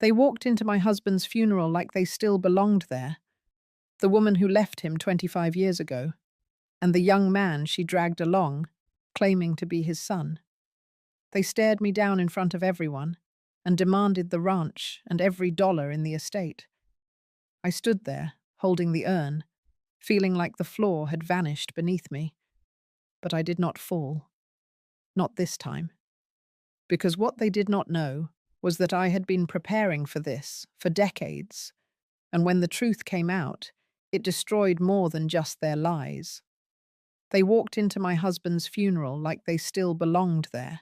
They walked into my husband's funeral like they still belonged there. The woman who left him 25 years ago, and the young man she dragged along, claiming to be his son. They stared me down in front of everyone and demanded the ranch and every dollar in the estate. I stood there, holding the urn, feeling like the floor had vanished beneath me. But I did not fall. Not this time. Because what they did not know was that I had been preparing for this for decades, and when the truth came out, it destroyed more than just their lies. They walked into my husband's funeral like they still belonged there.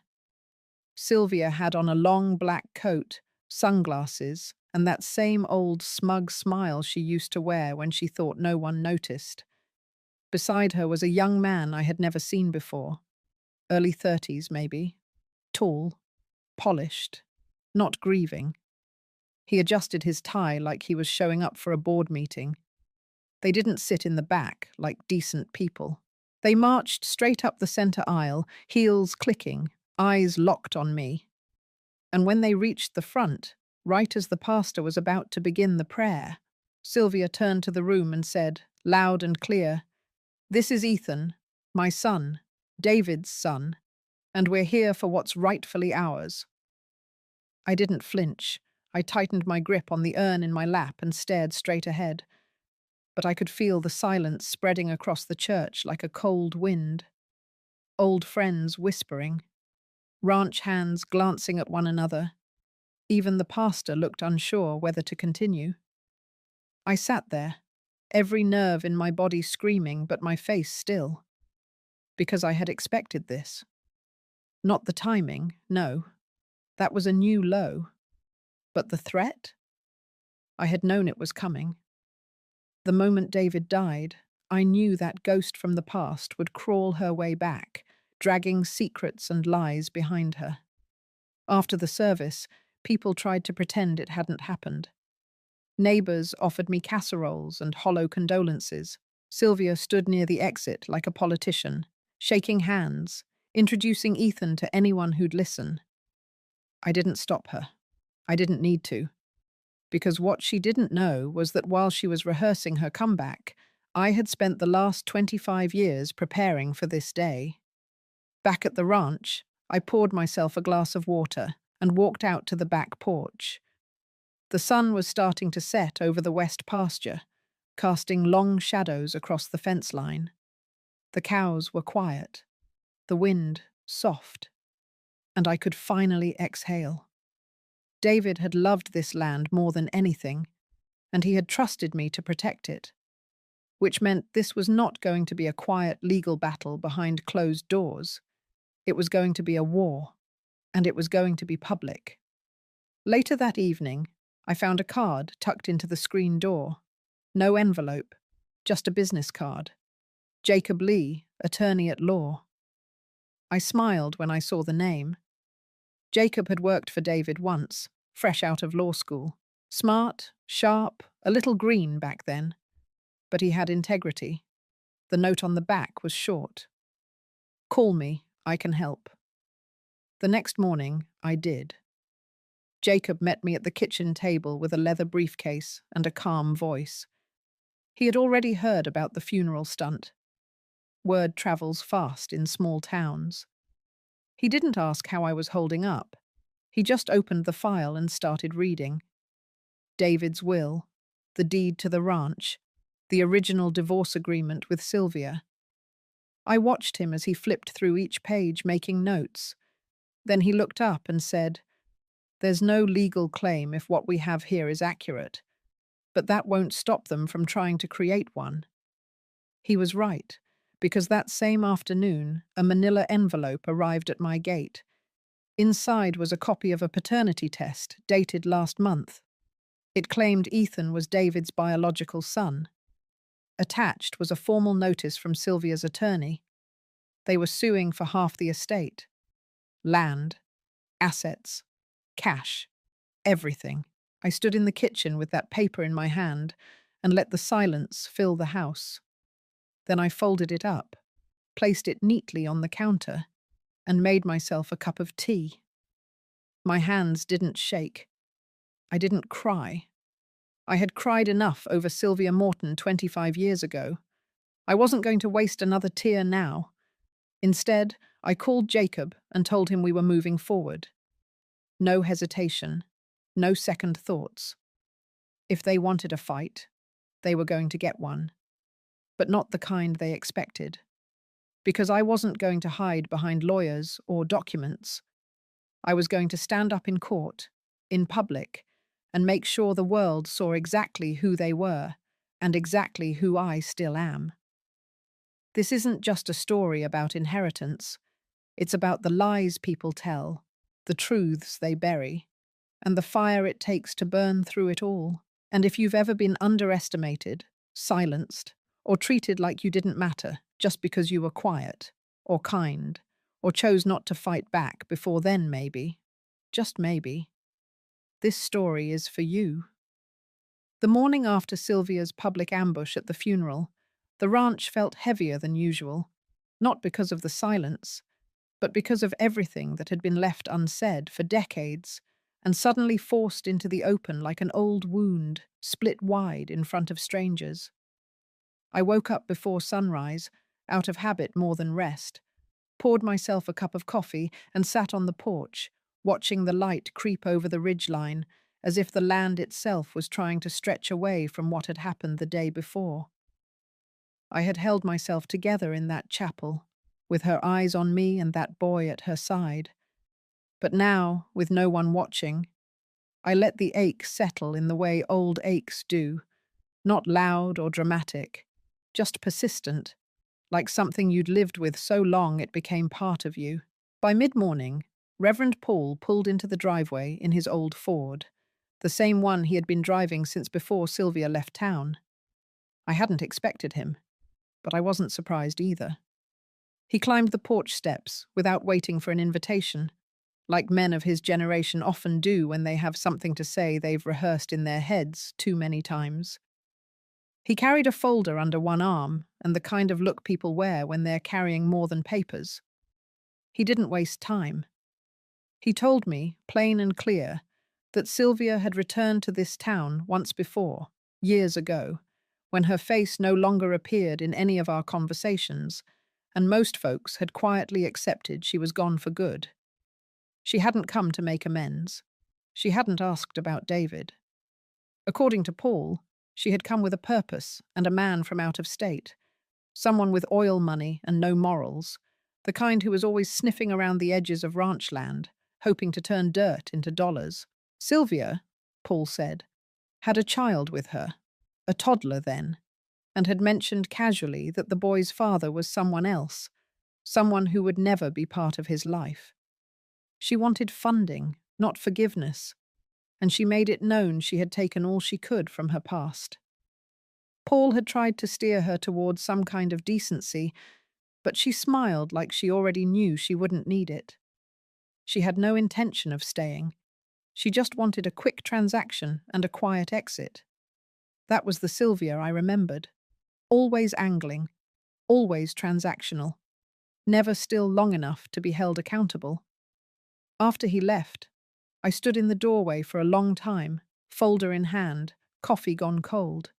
Sylvia had on a long black coat, sunglasses, and that same old smug smile she used to wear when she thought no one noticed. Beside her was a young man I had never seen before, early 30s maybe, tall, polished, not grieving. He adjusted his tie like he was showing up for a board meeting. They didn't sit in the back like decent people. They marched straight up the center aisle, heels clicking, eyes locked on me. And when they reached the front, right as the pastor was about to begin the prayer, Sylvia turned to the room and said, loud and clear, "This is Ethan, my son, David's son, and we're here for what's rightfully ours." I didn't flinch. I tightened my grip on the urn in my lap and stared straight ahead. But I could feel the silence spreading across the church like a cold wind. Old friends whispering, ranch hands glancing at one another. Even the pastor looked unsure whether to continue. I sat there, every nerve in my body screaming but my face still. Because I had expected this. Not the timing, no. That was a new low. But the threat? I had known it was coming. The moment David died, I knew that ghost from the past would crawl her way back, dragging secrets and lies behind her. After the service, people tried to pretend it hadn't happened. Neighbors offered me casseroles and hollow condolences. Sylvia stood near the exit like a politician, shaking hands, introducing Ethan to anyone who'd listen. I didn't stop her. I didn't need to. Because what she didn't know was that while she was rehearsing her comeback, I had spent the last 25 years preparing for this day. Back at the ranch, I poured myself a glass of water and walked out to the back porch. The sun was starting to set over the west pasture, casting long shadows across the fence line. The cows were quiet, the wind soft, and I could finally exhale. David had loved this land more than anything, and he had trusted me to protect it, which meant this was not going to be a quiet legal battle behind closed doors. It was going to be a war, and it was going to be public. Later that evening, I found a card tucked into the screen door. No envelope, just a business card. Jacob Lee, attorney at law. I smiled when I saw the name. Jacob had worked for David once, fresh out of law school. Smart, sharp, a little green back then. But he had integrity. The note on the back was short. "Call me, I can help." The next morning, I did. Jacob met me at the kitchen table with a leather briefcase and a calm voice. He had already heard about the funeral stunt. Word travels fast in small towns. He didn't ask how I was holding up. He just opened the file and started reading. David's will, the deed to the ranch, the original divorce agreement with Sylvia. I watched him as he flipped through each page, making notes. Then he looked up and said, "There's no legal claim if what we have here is accurate, but that won't stop them from trying to create one." He was right, because that same afternoon, a manila envelope arrived at my gate. Inside was a copy of a paternity test dated last month. It claimed Ethan was David's biological son. Attached was a formal notice from Sylvia's attorney. They were suing for half the estate. Land, assets, cash, everything. I stood in the kitchen with that paper in my hand and let the silence fill the house. Then I folded it up, placed it neatly on the counter, and made myself a cup of tea. My hands didn't shake. I didn't cry. I had cried enough over Sylvia Morton 25 years ago. I wasn't going to waste another tear now. Instead, I called Jacob and told him we were moving forward. No hesitation, no second thoughts. If they wanted a fight, they were going to get one, but not the kind they expected. Because I wasn't going to hide behind lawyers or documents. I was going to stand up in court, in public, and make sure the world saw exactly who they were and exactly who I still am. This isn't just a story about inheritance. It's about the lies people tell, the truths they bury, and the fire it takes to burn through it all. And if you've ever been underestimated, silenced, or treated like you didn't matter just because you were quiet, or kind, or chose not to fight back before then maybe, just maybe, this story is for you. The morning after Sylvia's public ambush at the funeral, the ranch felt heavier than usual, not because of the silence, but because of everything that had been left unsaid for decades and suddenly forced into the open like an old wound, split wide in front of strangers. I woke up before sunrise, out of habit more than rest, poured myself a cup of coffee and sat on the porch, watching the light creep over the ridgeline as if the land itself was trying to stretch away from what had happened the day before. I had held myself together in that chapel, with her eyes on me and that boy at her side. But now, with no one watching, I let the ache settle in the way old aches do, not loud or dramatic, just persistent, like something you'd lived with so long it became part of you. By mid-morning, Reverend Paul pulled into the driveway in his old Ford, the same one he had been driving since before Sylvia left town. I hadn't expected him, but I wasn't surprised either. He climbed the porch steps without waiting for an invitation, like men of his generation often do when they have something to say they've rehearsed in their heads too many times. He carried a folder under one arm and the kind of look people wear when they're carrying more than papers. He didn't waste time. He told me, plain and clear, that Sylvia had returned to this town once before, years ago, when her face no longer appeared in any of our conversations, and most folks had quietly accepted she was gone for good. She hadn't come to make amends. She hadn't asked about David. According to Paul, she had come with a purpose and a man from out of state, someone with oil money and no morals, the kind who was always sniffing around the edges of ranch land, hoping to turn dirt into dollars. Sylvia, Paul said, had a child with her, a toddler then, and had mentioned casually that the boy's father was someone else, someone who would never be part of his life. She wanted funding, not forgiveness, and she made it known she had taken all she could from her past. Paul had tried to steer her towards some kind of decency, but she smiled like she already knew she wouldn't need it. She had no intention of staying. She just wanted a quick transaction and a quiet exit. That was the Sylvia I remembered. Always angling, always transactional, never still long enough to be held accountable. After he left, I stood in the doorway for a long time, folder in hand, coffee gone cold.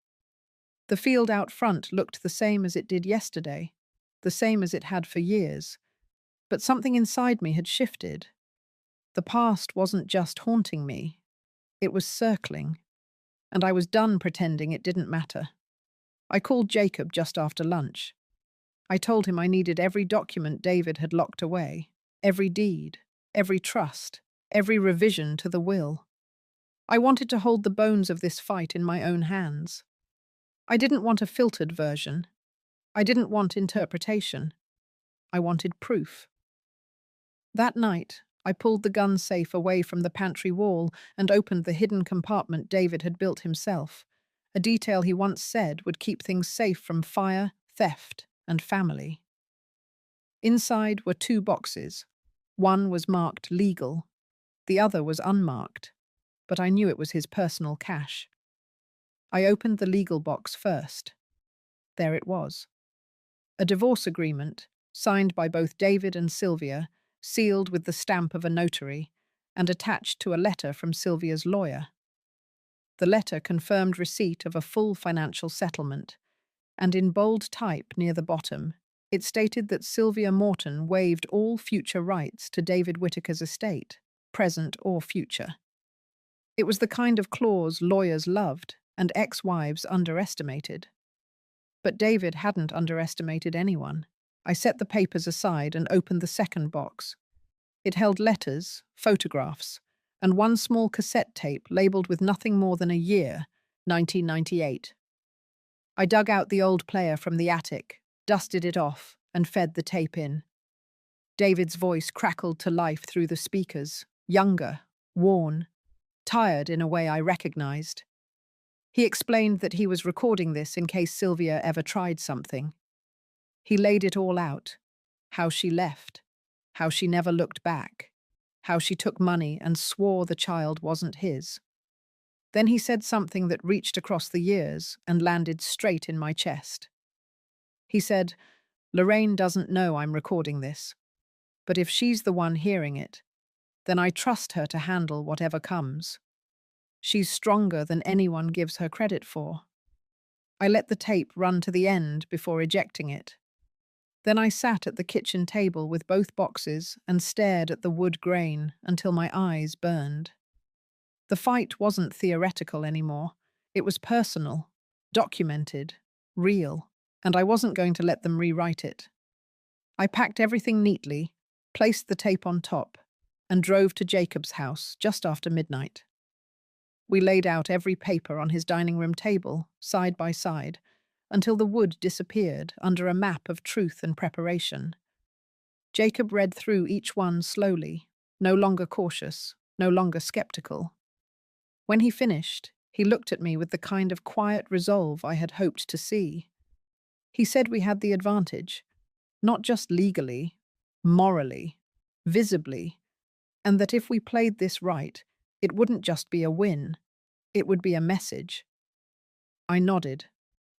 The field out front looked the same as it did yesterday, the same as it had for years, but something inside me had shifted. The past wasn't just haunting me, it was circling, and I was done pretending it didn't matter. I called Jacob just after lunch. I told him I needed every document David had locked away, every deed, every trust, every revision to the will. I wanted to hold the bones of this fight in my own hands. I didn't want a filtered version. I didn't want interpretation. I wanted proof. That night, I pulled the gun safe away from the pantry wall and opened the hidden compartment David had built himself, a detail he once said would keep things safe from fire, theft, and family. Inside were two boxes. One was marked legal, the other was unmarked, but I knew it was his personal cash. I opened the legal box first. There it was. A divorce agreement, signed by both David and Sylvia, sealed with the stamp of a notary, and attached to a letter from Sylvia's lawyer. The letter confirmed receipt of a full financial settlement, and in bold type near the bottom, it stated that Sylvia Morton waived all future rights to David Whittaker's estate, present or future. It was the kind of clause lawyers loved and ex-wives underestimated. But David hadn't underestimated anyone. I set the papers aside and opened the second box. It held letters, photographs, and one small cassette tape labeled with nothing more than a year, 1998. I dug out the old player from the attic, dusted it off, and fed the tape in. David's voice crackled to life through the speakers, younger, worn, tired in a way I recognized. He explained that he was recording this in case Sylvia ever tried something. He laid it all out: how she left, how she never looked back, how she took money and swore the child wasn't his. Then he said something that reached across the years and landed straight in my chest. He said, "Lorraine doesn't know I'm recording this, but if she's the one hearing it, then I trust her to handle whatever comes. She's stronger than anyone gives her credit for." I let the tape run to the end before ejecting it. Then I sat at the kitchen table with both boxes and stared at the wood grain until my eyes burned. The fight wasn't theoretical anymore. It was personal, documented, real, and I wasn't going to let them rewrite it. I packed everything neatly, placed the tape on top, and drove to Jacob's house just after midnight. We laid out every paper on his dining room table, side by side, until the wood disappeared under a map of truth and preparation. Jacob read through each one slowly, no longer cautious, no longer skeptical. When he finished, he looked at me with the kind of quiet resolve I had hoped to see. He said we had the advantage, not just legally, morally, visibly, and that if we played this right, it wouldn't just be a win, it would be a message. I nodded.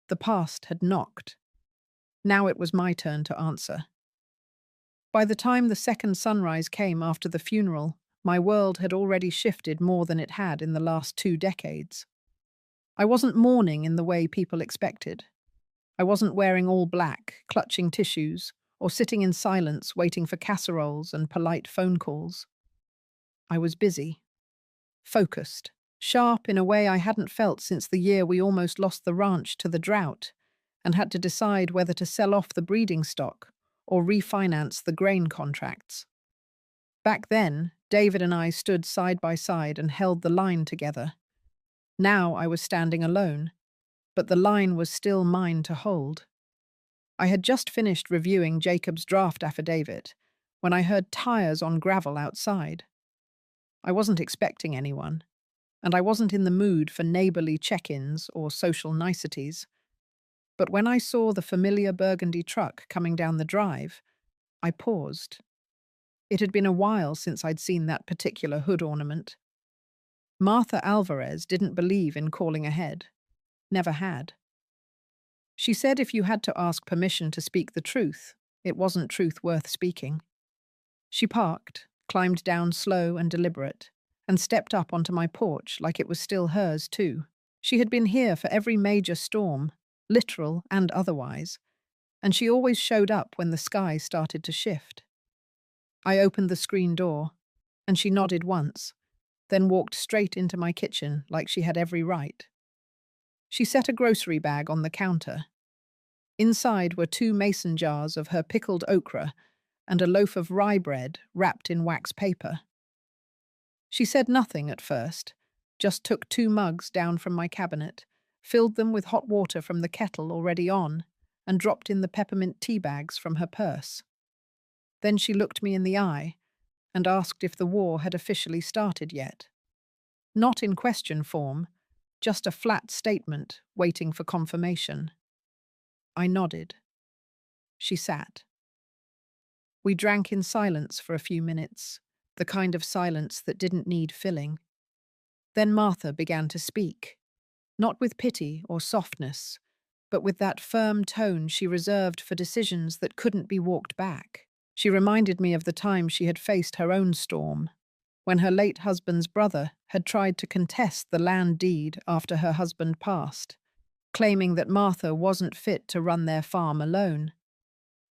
The past had knocked. Now it was my turn to answer. By the time the second sunrise came after the funeral, my world had already shifted more than it had in the last 2 decades. I wasn't mourning in the way people expected. I wasn't wearing all black, clutching tissues, or sitting in silence waiting for casseroles and polite phone calls. I was busy, focused, sharp in a way I hadn't felt since the year we almost lost the ranch to the drought and had to decide whether to sell off the breeding stock or refinance the grain contracts. Back then, David and I stood side by side and held the line together. Now I was standing alone, but the line was still mine to hold. I had just finished reviewing Jacob's draft affidavit when I heard tires on gravel outside. I wasn't expecting anyone, and I wasn't in the mood for neighborly check-ins or social niceties. But when I saw the familiar burgundy truck coming down the drive, I paused. It had been a while since I'd seen that particular hood ornament. Martha Alvarez didn't believe in calling ahead. Never had. She said if you had to ask permission to speak the truth, it wasn't truth worth speaking. She parked, climbed down slow and deliberate, and stepped up onto my porch like it was still hers too. She had been here for every major storm, literal and otherwise, and she always showed up when the sky started to shift. I opened the screen door, and she nodded once, then walked straight into my kitchen like she had every right. She set a grocery bag on the counter. Inside were 2 mason jars of her pickled okra and a loaf of rye bread wrapped in wax paper. She said nothing at first, just took 2 mugs down from my cabinet, filled them with hot water from the kettle already on, and dropped in the peppermint tea bags from her purse. Then she looked me in the eye and asked if the war had officially started yet. Not in question form, just a flat statement waiting for confirmation. I nodded. She sat. We drank in silence for a few minutes, the kind of silence that didn't need filling. Then Martha began to speak, not with pity or softness, but with that firm tone she reserved for decisions that couldn't be walked back. She reminded me of the time she had faced her own storm, when her late husband's brother had tried to contest the land deed after her husband passed, claiming that Martha wasn't fit to run their farm alone.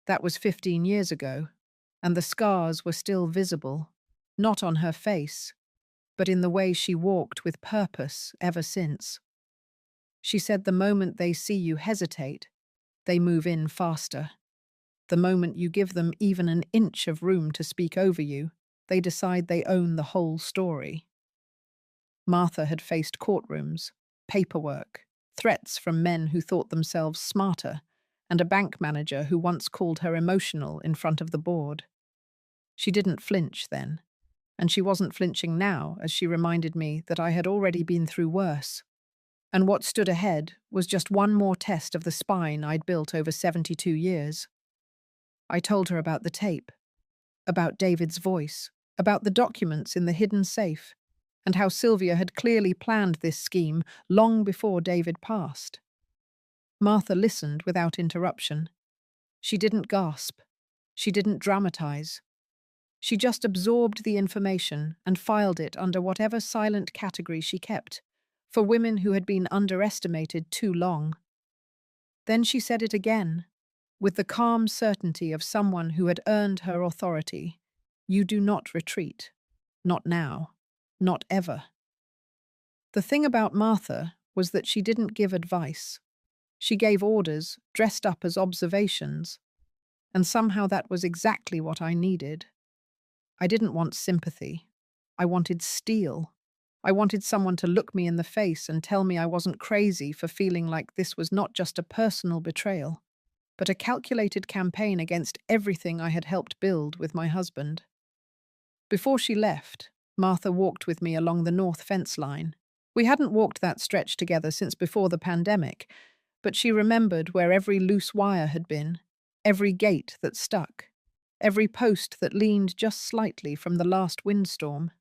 That was 15 years ago, and the scars were still visible, not on her face, but in the way she walked with purpose ever since. She said the moment they see you hesitate, they move in faster. The moment you give them even an inch of room to speak over you, they decide they own the whole story. Martha had faced courtrooms, paperwork, threats from men who thought themselves smarter, and a bank manager who once called her emotional in front of the board. She didn't flinch then, and she wasn't flinching now as she reminded me that I had already been through worse. And what stood ahead was just one more test of the spine I'd built over 72 years. I told her about the tape, about David's voice, about the documents in the hidden safe, and how Sylvia had clearly planned this scheme long before David passed. Martha listened without interruption. She didn't gasp. She didn't dramatize. She just absorbed the information and filed it under whatever silent category she kept, for women who had been underestimated too long. Then she said it again, with the calm certainty of someone who had earned her authority. You do not retreat. Not now. Not ever. The thing about Martha was that she didn't give advice. She gave orders, dressed up as observations, and somehow that was exactly what I needed. I didn't want sympathy. I wanted steel. I wanted someone to look me in the face and tell me I wasn't crazy for feeling like this was not just a personal betrayal, but a calculated campaign against everything I had helped build with my husband. Before she left, Martha walked with me along the north fence line. We hadn't walked that stretch together since before the pandemic, but she remembered where every loose wire had been, every gate that stuck, every post that leaned just slightly from the last windstorm.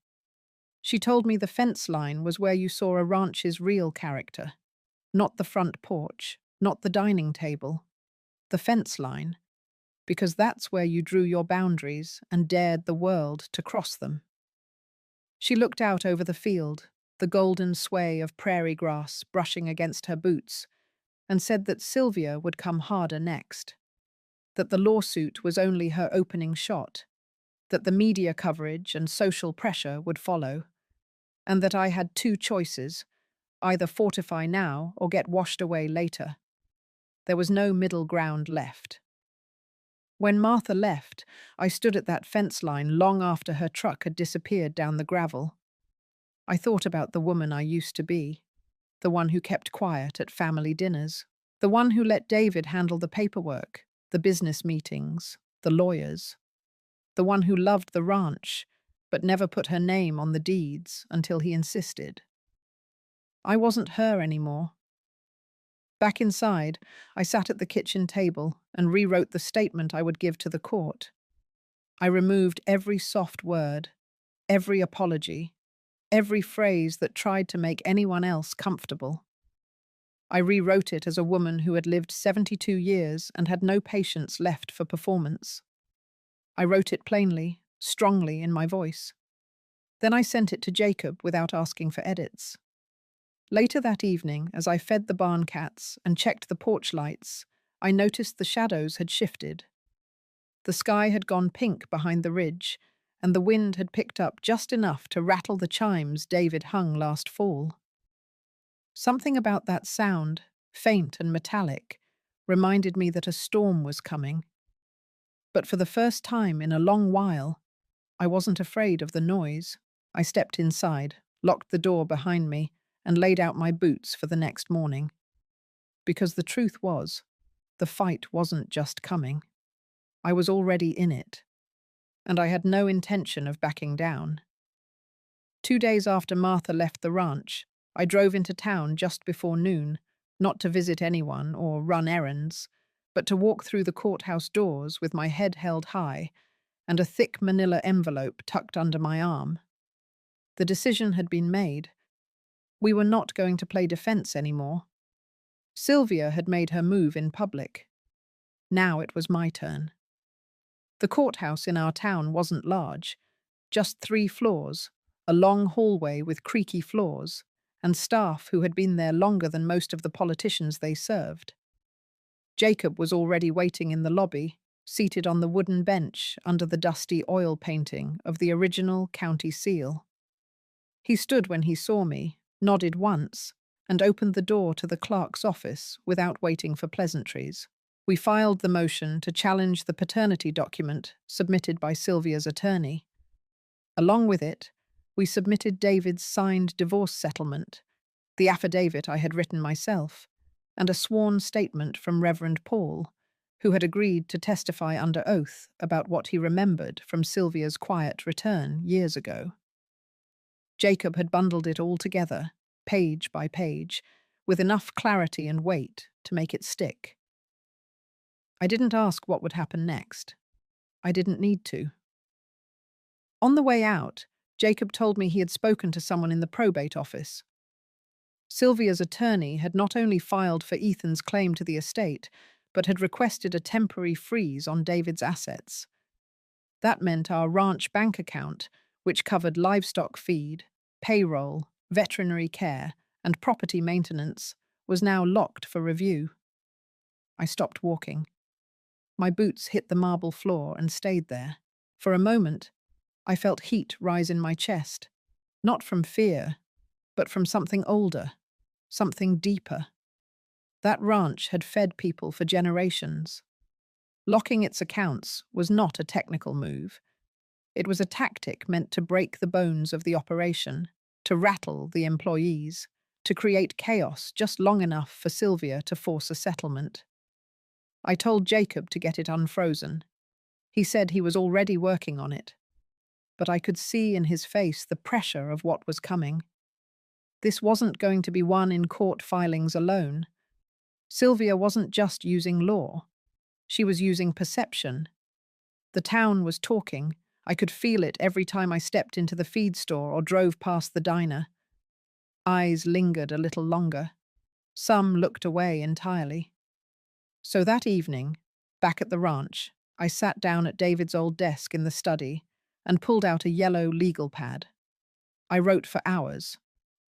She told me the fence line was where you saw a ranch's real character, not the front porch, not the dining table, the fence line, because that's where you drew your boundaries and dared the world to cross them. She looked out over the field, the golden sway of prairie grass brushing against her boots, and said that Sylvia would come harder next, that the lawsuit was only her opening shot, that the media coverage and social pressure would follow, and that I had two choices, either fortify now or get washed away later. There was no middle ground left. When Martha left, I stood at that fence line long after her truck had disappeared down the gravel. I thought about the woman I used to be, the one who kept quiet at family dinners, the one who let David handle the paperwork, the business meetings, the lawyers, the one who loved the ranch, but never put her name on the deeds until he insisted. I wasn't her anymore. Back inside, I sat at the kitchen table and rewrote the statement I would give to the court. I removed every soft word, every apology, every phrase that tried to make anyone else comfortable. I rewrote it as a woman who had lived 72 years and had no patience left for performance. I wrote it plainly, strongly in my voice. Then I sent it to Jacob without asking for edits. Later that evening, as I fed the barn cats and checked the porch lights, I noticed the shadows had shifted. The sky had gone pink behind the ridge, and the wind had picked up just enough to rattle the chimes David hung last fall. Something about that sound, faint and metallic, reminded me that a storm was coming. But for the first time in a long while, I wasn't afraid of the noise. I stepped inside, locked the door behind me, and laid out my boots for the next morning. Because the truth was, the fight wasn't just coming. I was already in it, and I had no intention of backing down. 2 days after Martha left the ranch, I drove into town just before noon, not to visit anyone or run errands, but to walk through the courthouse doors with my head held high and a thick manila envelope tucked under my arm. The decision had been made. We were not going to play defense anymore. Sylvia had made her move in public. Now it was my turn. The courthouse in our town wasn't large, just 3 floors, a long hallway with creaky floors, and staff who had been there longer than most of the politicians they served. Jacob was already waiting in the lobby, seated on the wooden bench under the dusty oil painting of the original county seal. He stood when he saw me, nodded once, and opened the door to the clerk's office without waiting for pleasantries. We filed the motion to challenge the paternity document submitted by Sylvia's attorney. Along with it, we submitted David's signed divorce settlement, the affidavit I had written myself, and a sworn statement from Reverend Paul, who had agreed to testify under oath about what he remembered from Sylvia's quiet return years ago. Jacob had bundled it all together, page by page, with enough clarity and weight to make it stick. I didn't ask what would happen next. I didn't need to. On the way out, Jacob told me he had spoken to someone in the probate office. Sylvia's attorney had not only filed for Ethan's claim to the estate, but had requested a temporary freeze on David's assets. That meant our ranch bank account, which covered livestock feed, payroll, veterinary care, and property maintenance, was now locked for review. I stopped walking. My boots hit the marble floor and stayed there. For a moment, I felt heat rise in my chest, not from fear, but from something older, something deeper. That ranch had fed people for generations. Locking its accounts was not a technical move. It was a tactic meant to break the bones of the operation, to rattle the employees, to create chaos just long enough for Sylvia to force a settlement. I told Jacob to get it unfrozen. He said he was already working on it. But I could see in his face the pressure of what was coming. This wasn't going to be won in court filings alone. Sylvia wasn't just using law. She was using perception. The town was talking. I could feel it every time I stepped into the feed store or drove past the diner. Eyes lingered a little longer. Some looked away entirely. So that evening, back at the ranch, I sat down at David's old desk in the study and pulled out a yellow legal pad. I wrote for hours.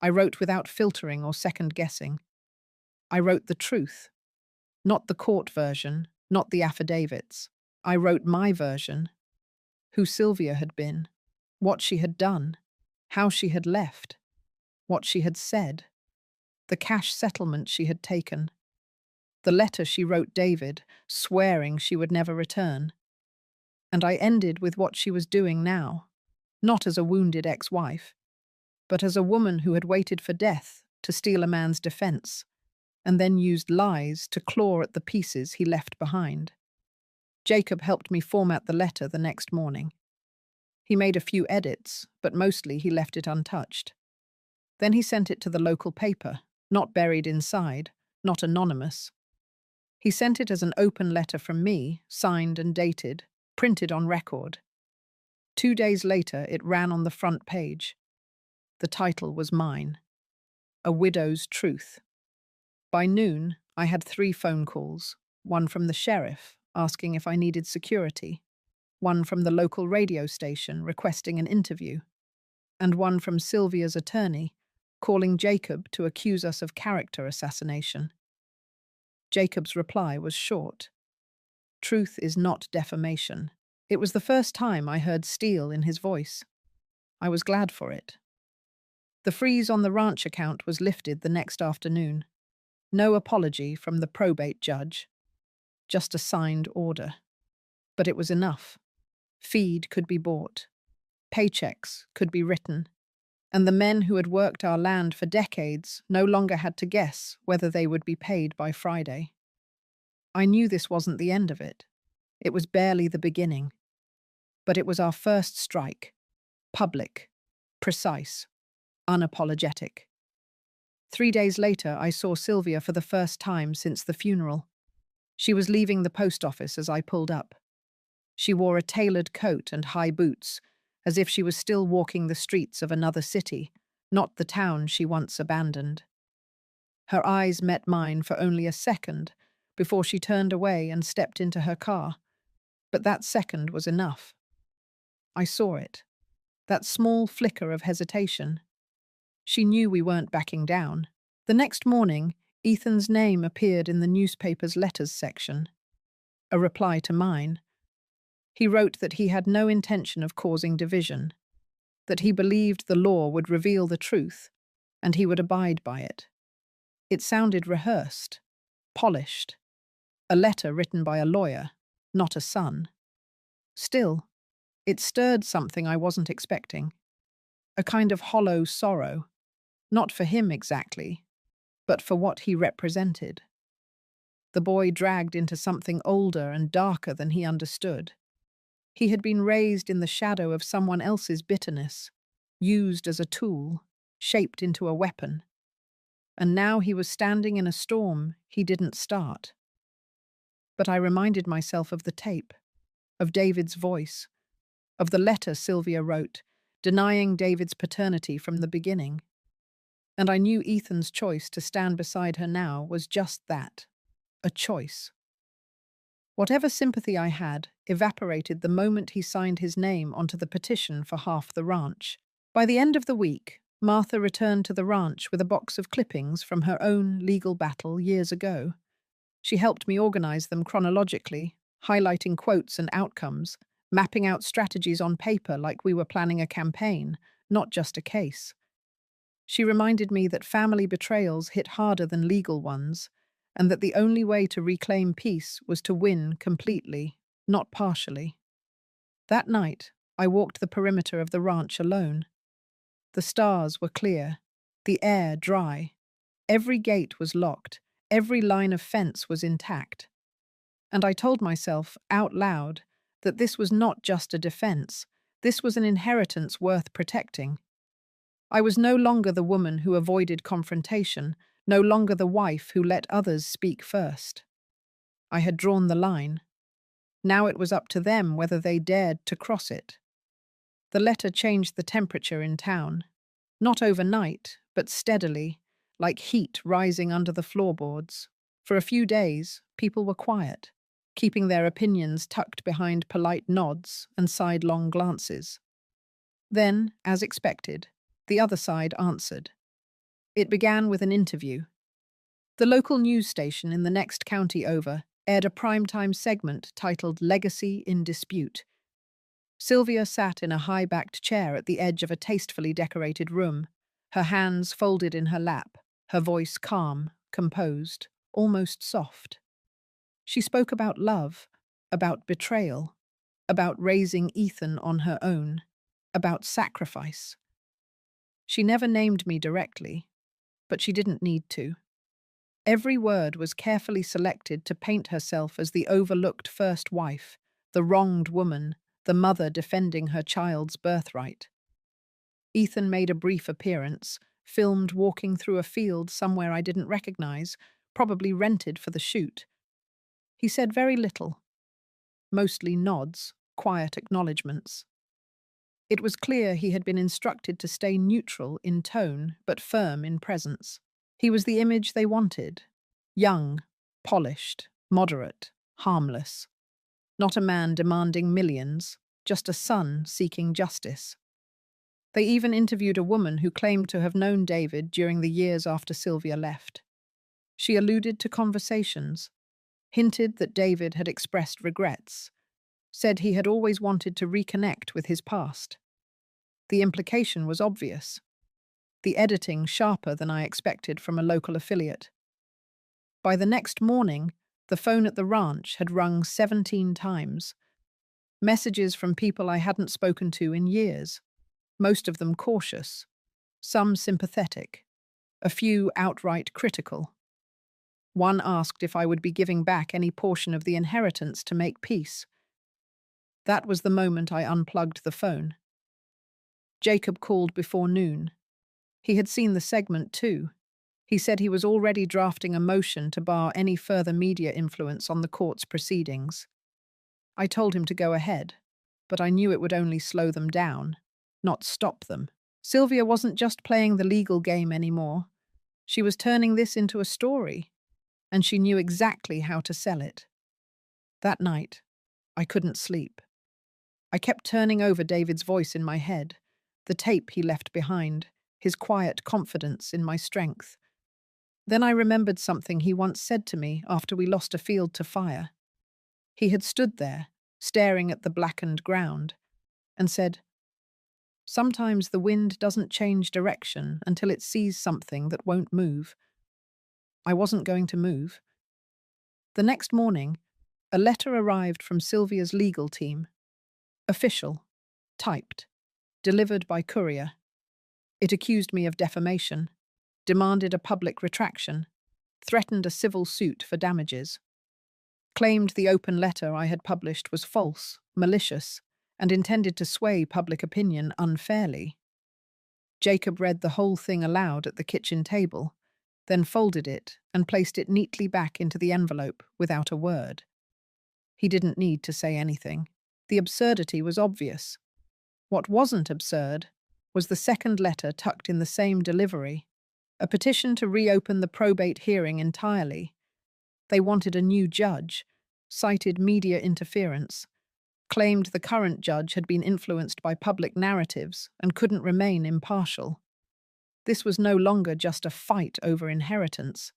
I wrote without filtering or second-guessing. I wrote the truth. Not the court version, not the affidavits. I wrote my version. Who Sylvia had been, what she had done, how she had left, what she had said, the cash settlement she had taken, the letter she wrote David, swearing she would never return. And I ended with what she was doing now, not as a wounded ex-wife, but as a woman who had waited for death to steal a man's defense, and then used lies to claw at the pieces he left behind. Jacob helped me format the letter the next morning. He made a few edits, but mostly he left it untouched. Then he sent it to the local paper, not buried inside, not anonymous. He sent it as an open letter from me, signed and dated, printed on record. 2 days later, it ran on the front page. The title was mine. A Widow's Truth. By noon, I had 3 phone calls, one from the sheriff, asking if I needed security, one from the local radio station requesting an interview, and one from Sylvia's attorney, calling Jacob to accuse us of character assassination. Jacob's reply was short. Truth is not defamation. It was the first time I heard steel in his voice. I was glad for it. The freeze on the ranch account was lifted the next afternoon. No apology from the probate judge. Just a signed order. But it was enough. Feed could be bought. Paychecks could be written. And the men who had worked our land for decades no longer had to guess whether they would be paid by Friday. I knew this wasn't the end of it. It was barely the beginning. But it was our first strike. Public. Precise. Unapologetic. 3 days later, I saw Sylvia for the first time since the funeral. She was leaving the post office as I pulled up. She wore a tailored coat and high boots, as if she was still walking the streets of another city, not the town she once abandoned. Her eyes met mine for only a second before she turned away and stepped into her car, but that second was enough. I saw it. that small flicker of hesitation. She knew we weren't backing down. The next morning, Ethan's name appeared in the newspaper's letters section, a reply to mine. He wrote that he had no intention of causing division, that he believed the law would reveal the truth, and he would abide by it. It sounded rehearsed, polished, a letter written by a lawyer, not a son. Still, it stirred something I wasn't expecting, a kind of hollow sorrow, not for him exactly, but for what he represented. The boy dragged into something older and darker than he understood. He had been raised in the shadow of someone else's bitterness, used as a tool, shaped into a weapon. And now he was standing in a storm he didn't start. But I reminded myself of the tape, of David's voice, of the letter Sylvia wrote, denying David's paternity from the beginning. And I knew Ethan's choice to stand beside her now was just that, a choice. Whatever sympathy I had evaporated the moment he signed his name onto the petition for half the ranch. By the end of the week, Martha returned to the ranch with a box of clippings from her own legal battle years ago. She helped me organize them chronologically, highlighting quotes and outcomes, mapping out strategies on paper like we were planning a campaign, not just a case. She reminded me that family betrayals hit harder than legal ones, and that the only way to reclaim peace was to win completely, not partially. That night, I walked the perimeter of the ranch alone. The stars were clear, the air dry. Every gate was locked, every line of fence was intact. And I told myself, out loud, that this was not just a defense, this was an inheritance worth protecting. I was no longer the woman who avoided confrontation, no longer the wife who let others speak first. I had drawn the line. Now it was up to them whether they dared to cross it. The letter changed the temperature in town. Not overnight, but steadily, like heat rising under the floorboards. For a few days, people were quiet, keeping their opinions tucked behind polite nods and sidelong glances. Then, as expected, the other side answered. It began with an interview. The local news station in the next county over aired a primetime segment titled Legacy in Dispute. Sylvia sat in a high-backed chair at the edge of a tastefully decorated room, her hands folded in her lap, her voice calm, composed, almost soft. She spoke about love, about betrayal, about raising Ethan on her own, about sacrifice. She never named me directly, but she didn't need to. Every word was carefully selected to paint herself as the overlooked first wife, the wronged woman, the mother defending her child's birthright. Ethan made a brief appearance, filmed walking through a field somewhere I didn't recognize, probably rented for the shoot. He said very little, mostly nods, quiet acknowledgements. It was clear he had been instructed to stay neutral in tone but firm in presence. He was the image they wanted. Young, polished, moderate, harmless. Not a man demanding millions, just a son seeking justice. They even interviewed a woman who claimed to have known David during the years after Sylvia left. She alluded to conversations, hinted that David had expressed regrets, said he had always wanted to reconnect with his past. The implication was obvious. The editing sharper than I expected from a local affiliate. By the next morning, the phone at the ranch had rung 17 times. Messages from people I hadn't spoken to in years, most of them cautious, some sympathetic, a few outright critical. One asked if I would be giving back any portion of the inheritance to make peace. That was the moment I unplugged the phone. Jacob called before noon. He had seen the segment too. He said he was already drafting a motion to bar any further media influence on the court's proceedings. I told him to go ahead, but I knew it would only slow them down, not stop them. Sylvia wasn't just playing the legal game anymore. She was turning this into a story, and she knew exactly how to sell it. That night, I couldn't sleep. I kept turning over David's voice in my head, the tape he left behind, his quiet confidence in my strength. Then I remembered something he once said to me after we lost a field to fire. He had stood there, staring at the blackened ground, and said, "Sometimes the wind doesn't change direction until it sees something that won't move." I wasn't going to move. The next morning, a letter arrived from Sylvia's legal team. Official, typed, delivered by courier. It accused me of defamation, demanded a public retraction, threatened a civil suit for damages, claimed the open letter I had published was false, malicious, and intended to sway public opinion unfairly. Jacob read the whole thing aloud at the kitchen table, then folded it and placed it neatly back into the envelope without a word. He didn't need to say anything. The absurdity was obvious. What wasn't absurd was the second letter tucked in the same delivery, a petition to reopen the probate hearing entirely. They wanted a new judge, cited media interference, claimed the current judge had been influenced by public narratives and couldn't remain impartial. This was no longer just a fight over inheritance.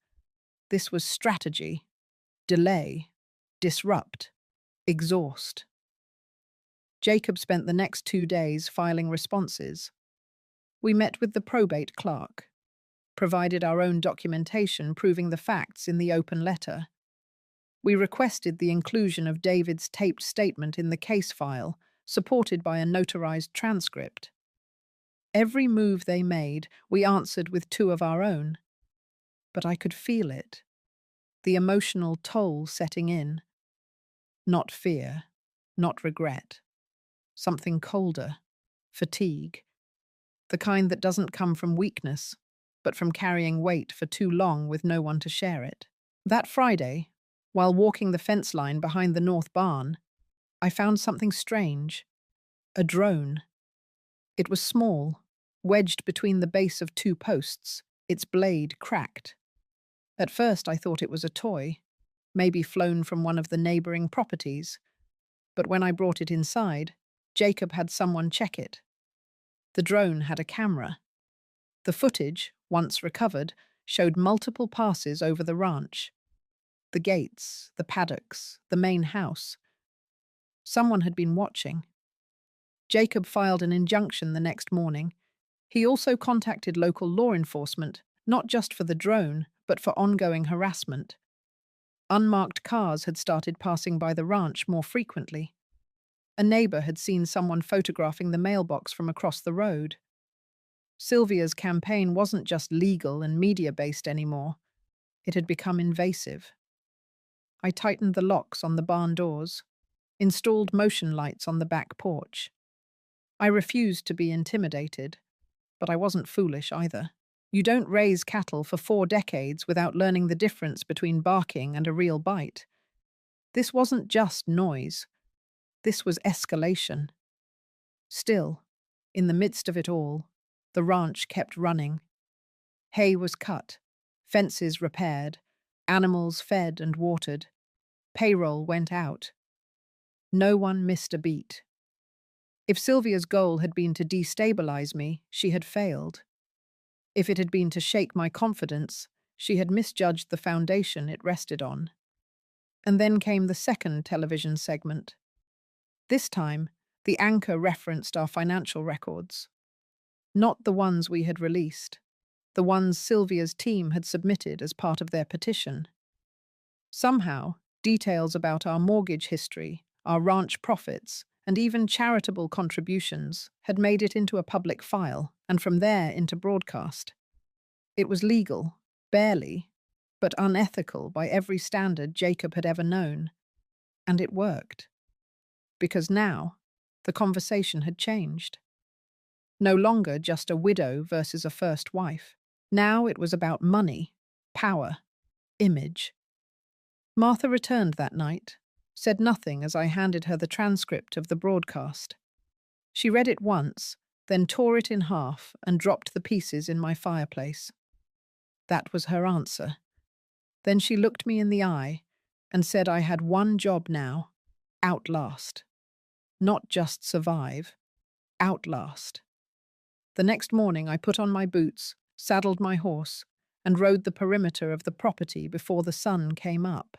This was strategy, delay, disrupt, exhaust. Jacob spent the next 2 days filing responses. We met with the probate clerk, provided our own documentation proving the facts in the open letter. We requested the inclusion of David's taped statement in the case file, supported by a notarized transcript. Every move they made, we answered with 2 of our own. But I could feel it, the emotional toll setting in. Not fear, not regret. Something colder, fatigue. The kind that doesn't come from weakness, but from carrying weight for too long with no one to share it. That Friday, while walking the fence line behind the north barn, I found something strange. A drone. It was small, wedged between the base of 2 posts, its blade cracked. At first I thought it was a toy, maybe flown from one of the neighboring properties. But when I brought it inside, Jacob had someone check it. The drone had a camera. The footage, once recovered, showed multiple passes over the ranch. The gates, the paddocks, the main house. Someone had been watching. Jacob filed an injunction the next morning. He also contacted local law enforcement, not just for the drone, but for ongoing harassment. Unmarked cars had started passing by the ranch more frequently. A neighbor had seen someone photographing the mailbox from across the road. Sylvia's campaign wasn't just legal and media-based anymore. It had become invasive. I tightened the locks on the barn doors, installed motion lights on the back porch. I refused to be intimidated, but I wasn't foolish either. You don't raise cattle for 4 decades without learning the difference between barking and a real bite. This wasn't just noise. This was escalation. Still, in the midst of it all, the ranch kept running. Hay was cut, fences repaired, animals fed and watered. Payroll went out. No one missed a beat. If Sylvia's goal had been to destabilize me, she had failed. If it had been to shake my confidence, she had misjudged the foundation it rested on. And then came the second television segment. This time, the anchor referenced our financial records. Not the ones we had released, the ones Sylvia's team had submitted as part of their petition. Somehow, details about our mortgage history, our ranch profits, and even charitable contributions had made it into a public file, and from there into broadcast. It was legal, barely, but unethical by every standard Jacob had ever known. And it worked. Because now, the conversation had changed. No longer just a widow versus a first wife. Now it was about money, power, image. Martha returned that night, said nothing as I handed her the transcript of the broadcast. She read it once, then tore it in half and dropped the pieces in my fireplace. That was her answer. Then she looked me in the eye and said I had one job now: outlast. Not just survive, outlast. The next morning I put on my boots, saddled my horse, and rode the perimeter of the property before the sun came up.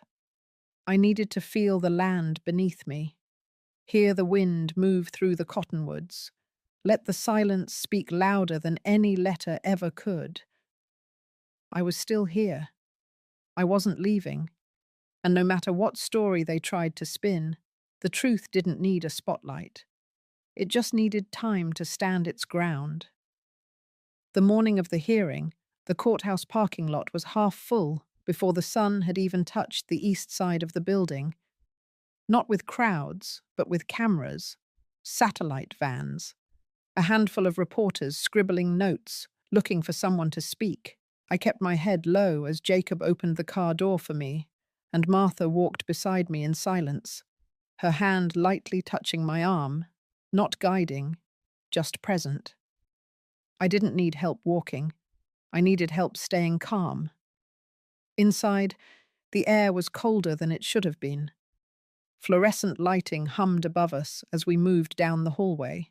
I needed to feel the land beneath me, hear the wind move through the cottonwoods, let the silence speak louder than any letter ever could. I was still here. I wasn't leaving. And no matter what story they tried to spin, the truth didn't need a spotlight. It just needed time to stand its ground. The morning of the hearing, the courthouse parking lot was half full before the sun had even touched the east side of the building. Not with crowds, but with cameras, satellite vans, a handful of reporters scribbling notes, looking for someone to speak. I kept my head low as Jacob opened the car door for me, and Martha walked beside me in silence, her hand lightly touching my arm, not guiding, just present. I didn't need help walking. I needed help staying calm. Inside, the air was colder than it should have been. Fluorescent lighting hummed above us as we moved down the hallway.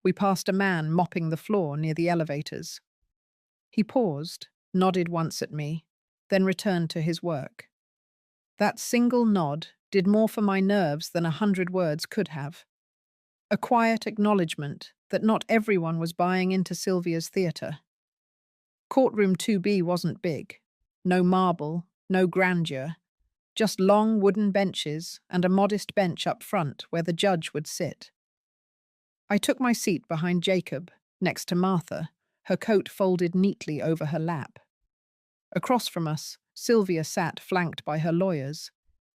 We passed a man mopping the floor near the elevators. He paused, nodded once at me, then returned to his work. That single nod did more for my nerves than 100 words could have. A quiet acknowledgement that not everyone was buying into Sylvia's theatre. Courtroom 2B wasn't big. No marble, no grandeur. Just long wooden benches and a modest bench up front where the judge would sit. I took my seat behind Jacob, next to Martha, her coat folded neatly over her lap. Across from us, Sylvia sat flanked by her lawyers,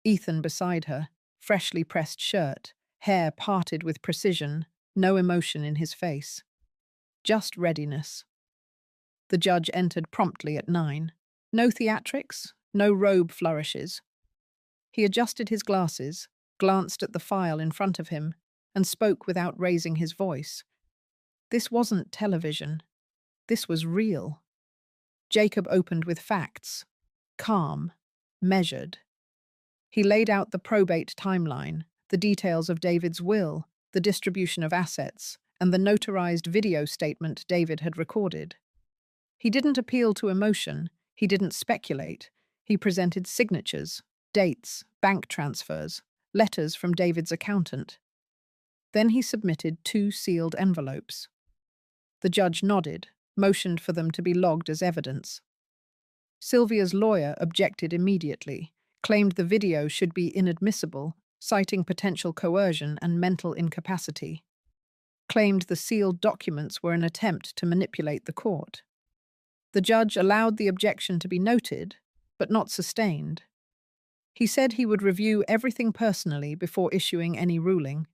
Ethan beside her, freshly pressed shirt, hair parted with precision, no emotion in his face. Just readiness. The judge entered promptly at 9. No theatrics, no robe flourishes. He adjusted his glasses, glanced at the file in front of him, and spoke without raising his voice. This wasn't television. This was real. Jacob opened with facts, calm, measured. He laid out the probate timeline, the details of David's will, the distribution of assets, and the notarized video statement David had recorded. He didn't appeal to emotion, he didn't speculate. He presented signatures, dates, bank transfers, letters from David's accountant. Then he submitted 2 sealed envelopes. The judge nodded, motioned for them to be logged as evidence. Sylvia's lawyer objected immediately, claimed the video should be inadmissible, citing potential coercion and mental incapacity. Claimed the sealed documents were an attempt to manipulate the court. The judge allowed the objection to be noted, but not sustained. He said he would review everything personally before issuing any ruling.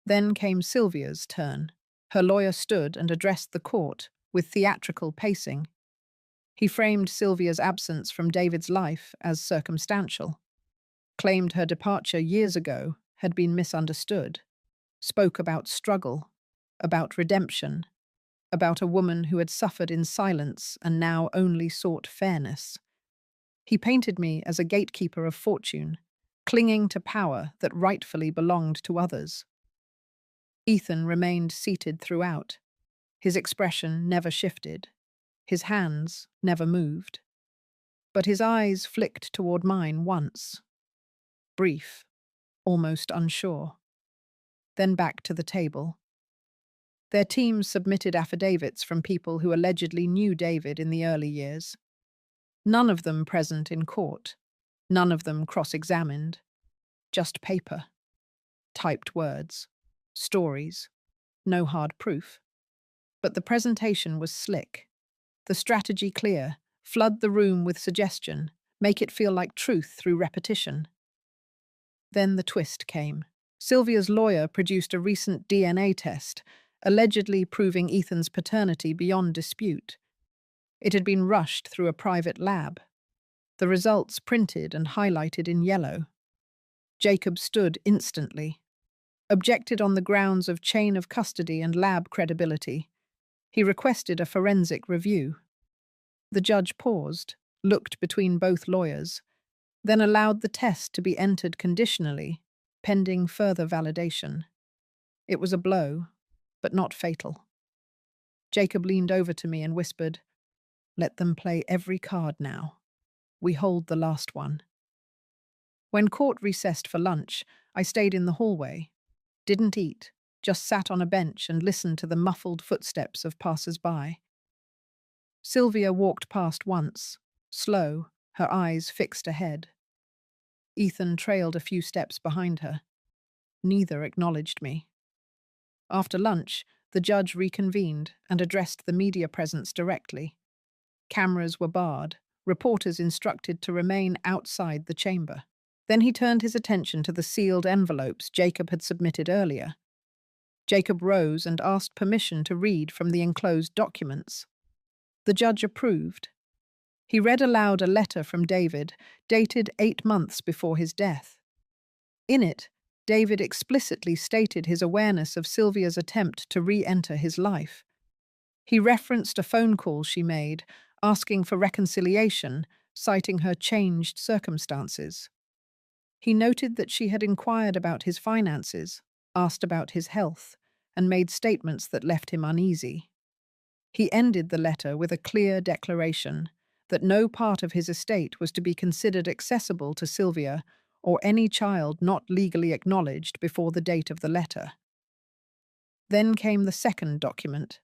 Then came Sylvia's turn. Her lawyer stood and addressed the court with theatrical pacing. He framed Sylvia's absence from David's life as circumstantial, claimed her departure years ago had been misunderstood, spoke about struggle, about redemption, about a woman who had suffered in silence and now only sought fairness. He painted me as a gatekeeper of fortune, clinging to power that rightfully belonged to others. Ethan remained seated throughout. His expression never shifted. His hands never moved. But his eyes flicked toward mine once. Brief, almost unsure. Then back to the table. Their teams submitted affidavits from people who allegedly knew David in the early years. None of them present in court. None of them cross-examined. Just paper. Typed words. Stories. No hard proof. But the presentation was slick. The strategy clear. Flood the room with suggestion. Make it feel like truth through repetition. Then the twist came. Sylvia's lawyer produced a recent DNA test, allegedly proving Ethan's paternity beyond dispute. It had been rushed through a private lab. The results printed and highlighted in yellow. Jacob stood instantly. Objected on the grounds of chain of custody and lab credibility. He requested a forensic review. The judge paused, looked between both lawyers, then allowed the test to be entered conditionally, pending further validation. It was a blow, but not fatal. Jacob leaned over to me and whispered, "Let them play every card now. We hold the last one." When court recessed for lunch, I stayed in the hallway, didn't eat, just sat on a bench and listened to the muffled footsteps of passers-by. Sylvia walked past once, slow, her eyes fixed ahead. Ethan trailed a few steps behind her. Neither acknowledged me. After lunch, the judge reconvened and addressed the media presence directly. Cameras were barred, reporters instructed to remain outside the chamber. Then he turned his attention to the sealed envelopes Jacob had submitted earlier. Jacob rose and asked permission to read from the enclosed documents. The judge approved. He read aloud a letter from David, dated 8 months before his death. In it, David explicitly stated his awareness of Sylvia's attempt to re-enter his life. He referenced a phone call she made, asking for reconciliation, citing her changed circumstances. He noted that she had inquired about his finances, asked about his health, and made statements that left him uneasy. He ended the letter with a clear declaration that no part of his estate was to be considered accessible to Sylvia or any child not legally acknowledged before the date of the letter. Then came the second document,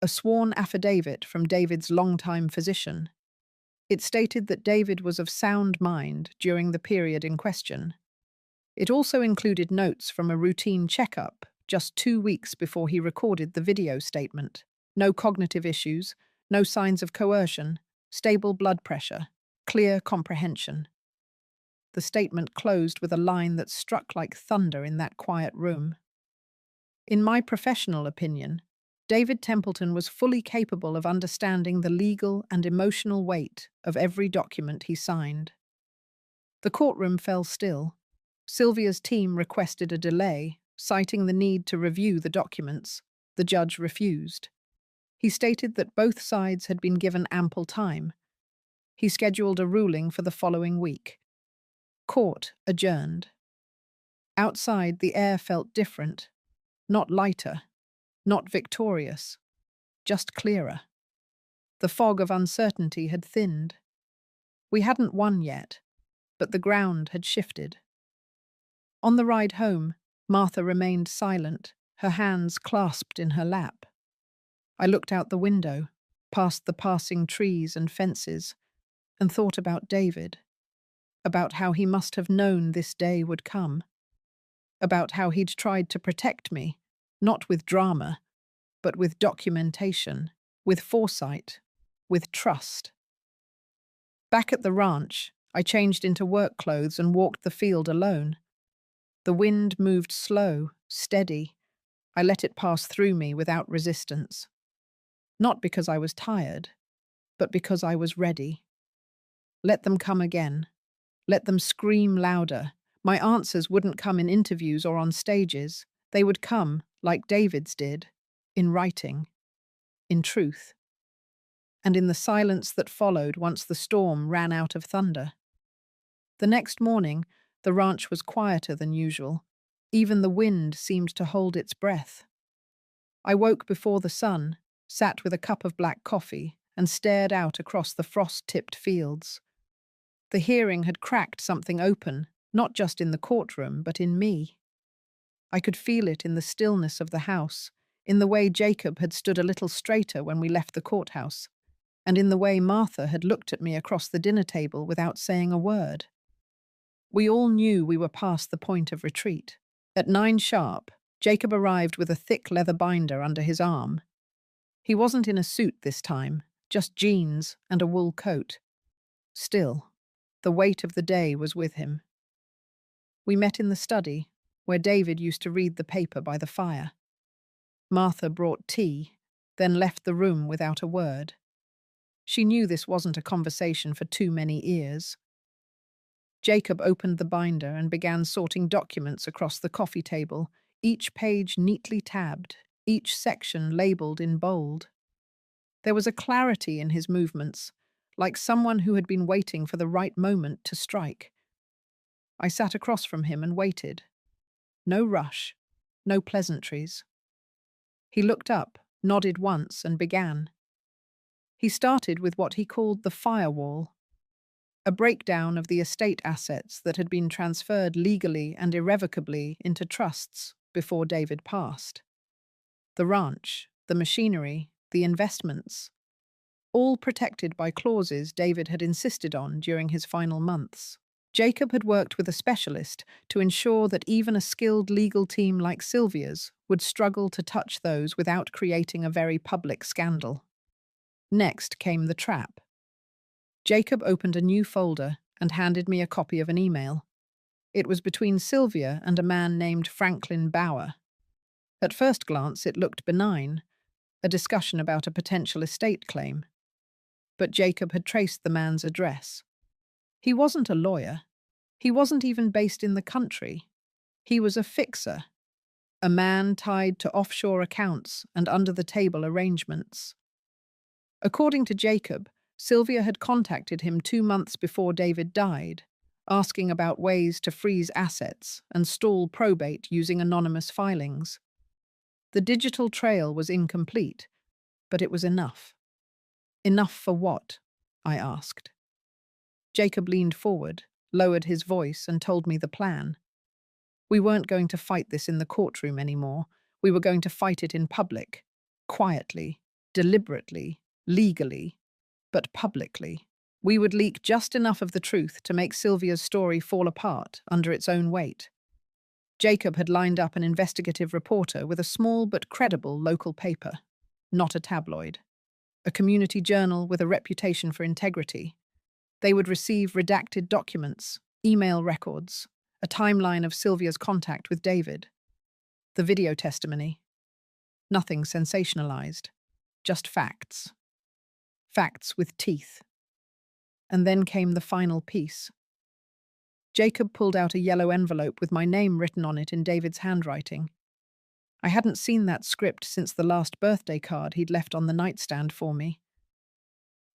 a sworn affidavit from David's longtime physician. It stated that David was of sound mind during the period in question. It also included notes from a routine checkup just 2 weeks before he recorded the video statement. No cognitive issues, no signs of coercion, stable blood pressure, clear comprehension. The statement closed with a line that struck like thunder in that quiet room. In my professional opinion, David Templeton was fully capable of understanding the legal and emotional weight of every document he signed. The courtroom fell still. Sylvia's team requested a delay, citing the need to review the documents. The judge refused. He stated that both sides had been given ample time. He scheduled a ruling for the following week. Court adjourned. Outside, the air felt different, not lighter, not victorious, just clearer. The fog of uncertainty had thinned. We hadn't won yet, but the ground had shifted. On the ride home, Martha remained silent, her hands clasped in her lap. I looked out the window, past the passing trees and fences, and thought about David, about how he must have known this day would come, about how he'd tried to protect me, not with drama, but with documentation, with foresight, with trust. Back at the ranch, I changed into work clothes and walked the field alone. The wind moved slow, steady. I let it pass through me without resistance. Not because I was tired, but because I was ready. Let them come again. Let them scream louder. My answers wouldn't come in interviews or on stages. They would come, like David's did, in writing, in truth. And in the silence that followed once the storm ran out of thunder. The next morning, the ranch was quieter than usual. Even the wind seemed to hold its breath. I woke before the sun, sat with a cup of black coffee, and stared out across the frost-tipped fields. The hearing had cracked something open, not just in the courtroom, but in me. I could feel it in the stillness of the house, in the way Jacob had stood a little straighter when we left the courthouse, and in the way Martha had looked at me across the dinner table without saying a word. We all knew we were past the point of retreat. At 9 sharp, Jacob arrived with a thick leather binder under his arm. He wasn't in a suit this time, just jeans and a wool coat. Still, the weight of the day was with him. We met in the study, where David used to read the paper by the fire. Martha brought tea, then left the room without a word. She knew this wasn't a conversation for too many ears. Jacob opened the binder and began sorting documents across the coffee table, each page neatly tabbed, each section labelled in bold. There was a clarity in his movements, like someone who had been waiting for the right moment to strike. I sat across from him and waited. No rush, no pleasantries. He looked up, nodded once, and began. He started with what he called the firewall, a breakdown of the estate assets that had been transferred legally and irrevocably into trusts before David passed. The ranch, the machinery, the investments, all protected by clauses David had insisted on during his final months. Jacob had worked with a specialist to ensure that even a skilled legal team like Sylvia's would struggle to touch those without creating a very public scandal. Next came the trap. Jacob opened a new folder and handed me a copy of an email. It was between Sylvia and a man named Franklin Bauer. At first glance, it looked benign, a discussion about a potential estate claim. But Jacob had traced the man's address. He wasn't a lawyer. He wasn't even based in the country. He was a fixer, a man tied to offshore accounts and under-the-table arrangements. According to Jacob, Sylvia had contacted him 2 months before David died, asking about ways to freeze assets and stall probate using anonymous filings. The digital trail was incomplete, but it was enough. Enough for what? I asked. Jacob leaned forward, lowered his voice, and told me the plan. We weren't going to fight this in the courtroom anymore. We were going to fight it in public, quietly, deliberately, legally, but publicly. We would leak just enough of the truth to make Sylvia's story fall apart under its own weight. Jacob had lined up an investigative reporter with a small but credible local paper, not a tabloid, a community journal with a reputation for integrity. They would receive redacted documents, email records, a timeline of Sylvia's contact with David, the video testimony. Nothing sensationalized, just facts. Facts with teeth. And then came the final piece. Jacob pulled out a yellow envelope with my name written on it in David's handwriting. I hadn't seen that script since the last birthday card he'd left on the nightstand for me.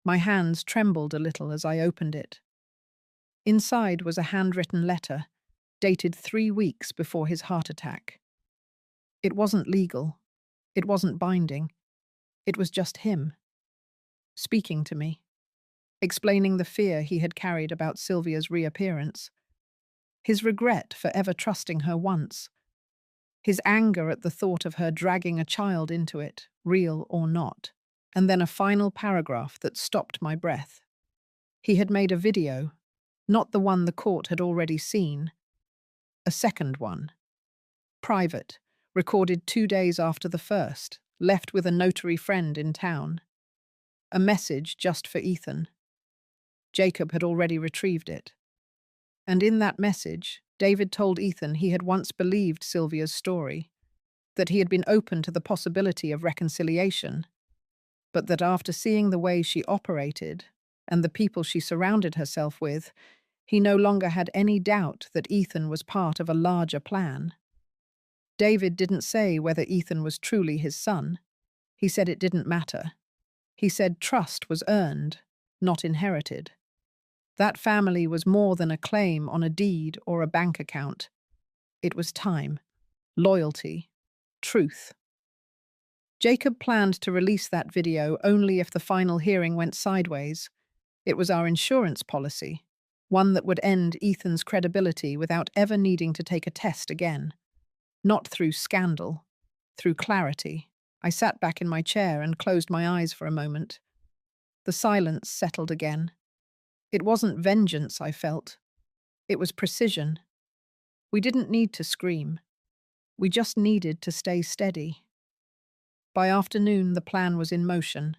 My hands trembled a little as I opened it. Inside was a handwritten letter, dated 3 weeks before his heart attack. It wasn't legal. It wasn't binding. It was just him, speaking to me, explaining the fear he had carried about Sylvia's reappearance, his regret for ever trusting her once, his anger at the thought of her dragging a child into it, real or not, and then a final paragraph that stopped my breath. He had made a video, not the one the court had already seen, a second one, private, recorded 2 days after the first, left with a notary friend in town. A message just for Ethan. Jacob had already retrieved it. And in that message, David told Ethan he had once believed Sylvia's story, that he had been open to the possibility of reconciliation, but that after seeing the way she operated and the people she surrounded herself with, he no longer had any doubt that Ethan was part of a larger plan. David didn't say whether Ethan was truly his son. He said it didn't matter. He said trust was earned, not inherited. That family was more than a claim on a deed or a bank account. It was time, loyalty, truth. Jacob planned to release that video only if the final hearing went sideways. It was our insurance policy, one that would end Ethan's credibility without ever needing to take a test again. Not through scandal, through clarity. I sat back in my chair and closed my eyes for a moment. The silence settled again. It wasn't vengeance I felt. It was precision. We didn't need to scream. We just needed to stay steady. By afternoon, the plan was in motion.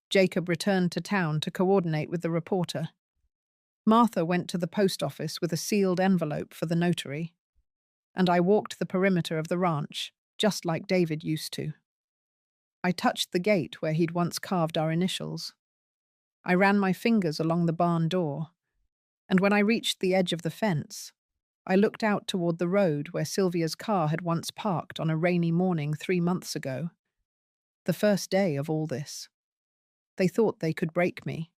Jacob returned to town to coordinate with the reporter. Martha went to the post office with a sealed envelope for the notary. And I walked the perimeter of the ranch, just like David used to. I touched the gate where he'd once carved our initials. I ran my fingers along the barn door, and when I reached the edge of the fence, I looked out toward the road where Sylvia's car had once parked on a rainy morning 3 months ago. The first day of all this. They thought they could break me.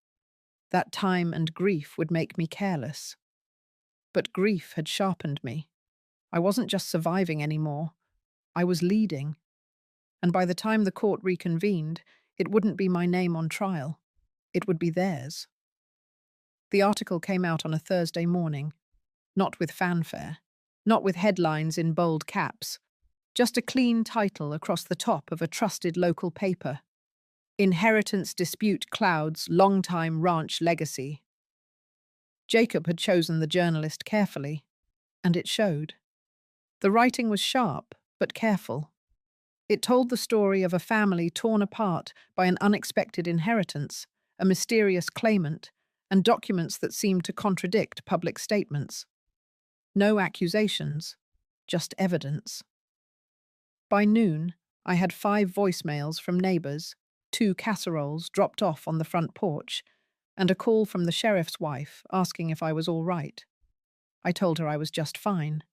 That time and grief would make me careless. But grief had sharpened me. I wasn't just surviving anymore. I was leading. and by the time the court reconvened, it wouldn't be my name on trial. It would be theirs. The article came out on a Thursday morning, not with fanfare, not with headlines in bold caps, just a clean title across the top of a trusted local paper. Inheritance Dispute Clouds Longtime Ranch Legacy. Jacob had chosen the journalist carefully, and it showed. The writing was sharp, but careful. It told the story of a family torn apart by an unexpected inheritance, a mysterious claimant, and documents that seemed to contradict public statements. No accusations, just evidence. By noon, I had 5 voicemails from neighbors, 2 casseroles dropped off on the front porch, and a call from the sheriff's wife asking if I was all right. I told her I was just fine.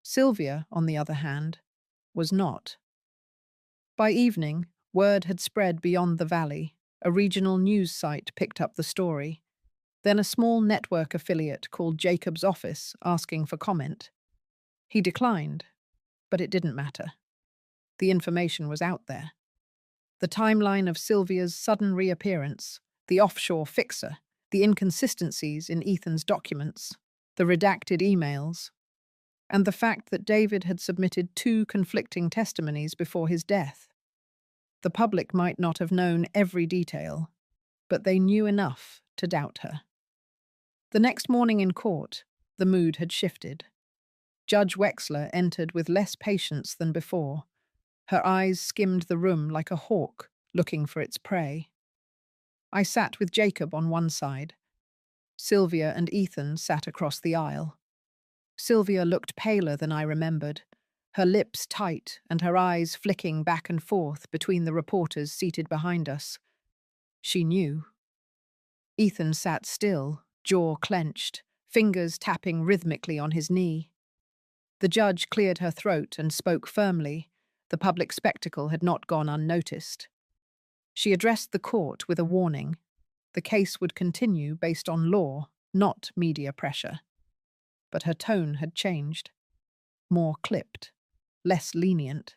Sylvia, on the other hand, was not. By evening, word had spread beyond the valley. A regional news site picked up the story. Then a small network affiliate called Jacob's office asking for comment. He declined, but it didn't matter. The information was out there. The timeline of Sylvia's sudden reappearance, the offshore fixer, the inconsistencies in Ethan's documents, the redacted emails, and the fact that David had submitted 2 conflicting testimonies before his death. The public might not have known every detail, but they knew enough to doubt her. The next morning in court, the mood had shifted. Judge Wexler entered with less patience than before. Her eyes skimmed the room like a hawk looking for its prey. I sat with Jacob on one side. Sylvia and Ethan sat across the aisle. Sylvia looked paler than I remembered, her lips tight and her eyes flicking back and forth between the reporters seated behind us. She knew. Ethan sat still, jaw clenched, fingers tapping rhythmically on his knee. The judge cleared her throat and spoke firmly. The public spectacle had not gone unnoticed. She addressed the court with a warning. The case would continue based on law, not media pressure. But her tone had changed. More clipped, less lenient.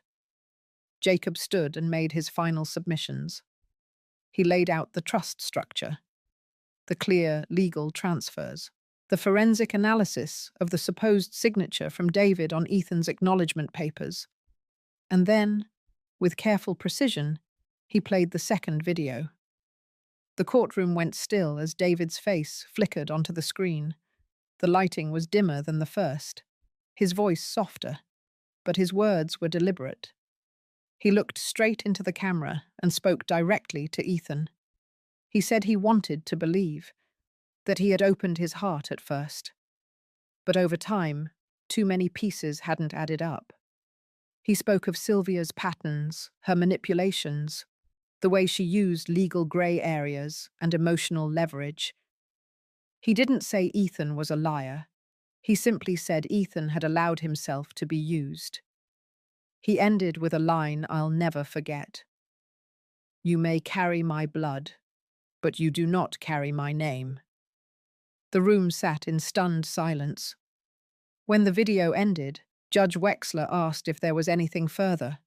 Jacob stood and made his final submissions. He laid out the trust structure, the clear legal transfers, the forensic analysis of the supposed signature from David on Ethan's acknowledgement papers. And then, with careful precision, he played the second video. The courtroom went still as David's face flickered onto the screen. The lighting was dimmer than the first, his voice softer, but his words were deliberate. He looked straight into the camera and spoke directly to Ethan. He said he wanted to believe, that he had opened his heart at first. But over time, too many pieces hadn't added up. He spoke of Sylvia's patterns, her manipulations, the way she used legal grey areas and emotional leverage. He didn't say Ethan was a liar. He simply said Ethan had allowed himself to be used. He ended with a line I'll never forget. "You may carry my blood, but you do not carry my name." The room sat in stunned silence. When the video ended, Judge Wexler asked if there was anything further.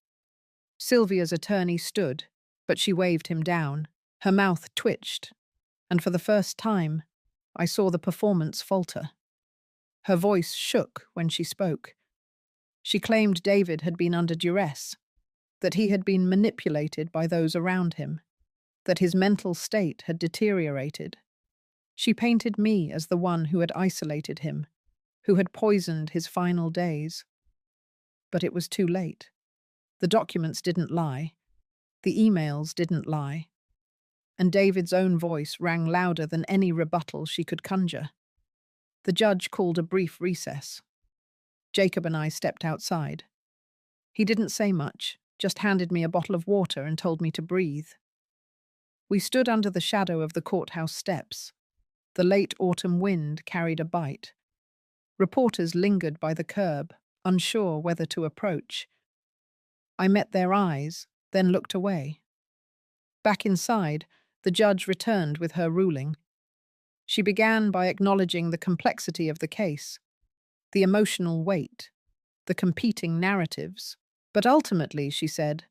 Sylvia's attorney stood, but she waved him down. Her mouth twitched, and for the first time, I saw the performance falter. Her voice shook when she spoke. She claimed David had been under duress, that he had been manipulated by those around him, that his mental state had deteriorated. She painted me as the one who had isolated him, who had poisoned his final days. But it was too late. The documents didn't lie. The emails didn't lie. And David's own voice rang louder than any rebuttal she could conjure. The judge called a brief recess. Jacob and I stepped outside. He didn't say much, just handed me a bottle of water and told me to breathe. We stood under the shadow of the courthouse steps. The late autumn wind carried a bite. Reporters lingered by the curb, unsure whether to approach. I met their eyes, then looked away. Back inside, the judge returned with her ruling. She began by acknowledging the complexity of the case, the emotional weight, the competing narratives. But ultimately, she said,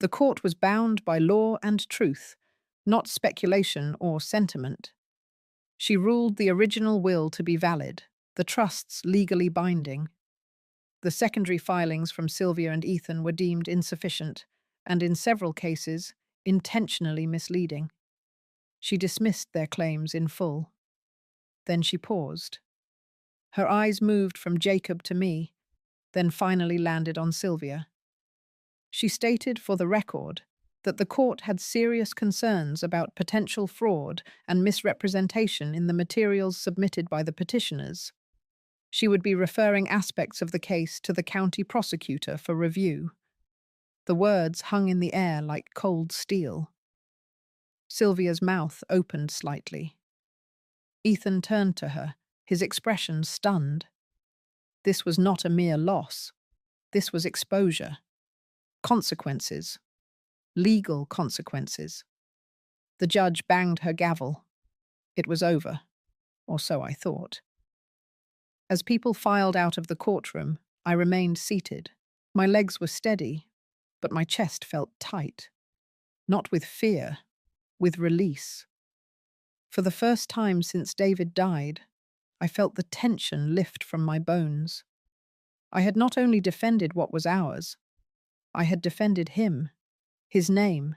The court was bound by law and truth, not speculation or sentiment. She ruled the original will to be valid, the trusts legally binding. The secondary filings from Sylvia and Ethan were deemed insufficient, and in several cases, intentionally misleading. She dismissed their claims in full. Then she paused. Her eyes moved from Jacob to me, then finally landed on Sylvia. She stated for the record that the court had serious concerns about potential fraud and misrepresentation in the materials submitted by the petitioners. She would be referring aspects of the case to the county prosecutor for review. The words hung in the air like cold steel. Sylvia's mouth opened slightly. Ethan turned to her, his expression stunned. This was not a mere loss. This was exposure. Consequences. Legal consequences. The judge banged her gavel. It was over, or so I thought. As people filed out of the courtroom, I remained seated. My legs were steady, but my chest felt tight. Not with fear, with release. For the first time since David died, I felt the tension lift from my bones. I had not only defended what was ours, I had defended him, his name,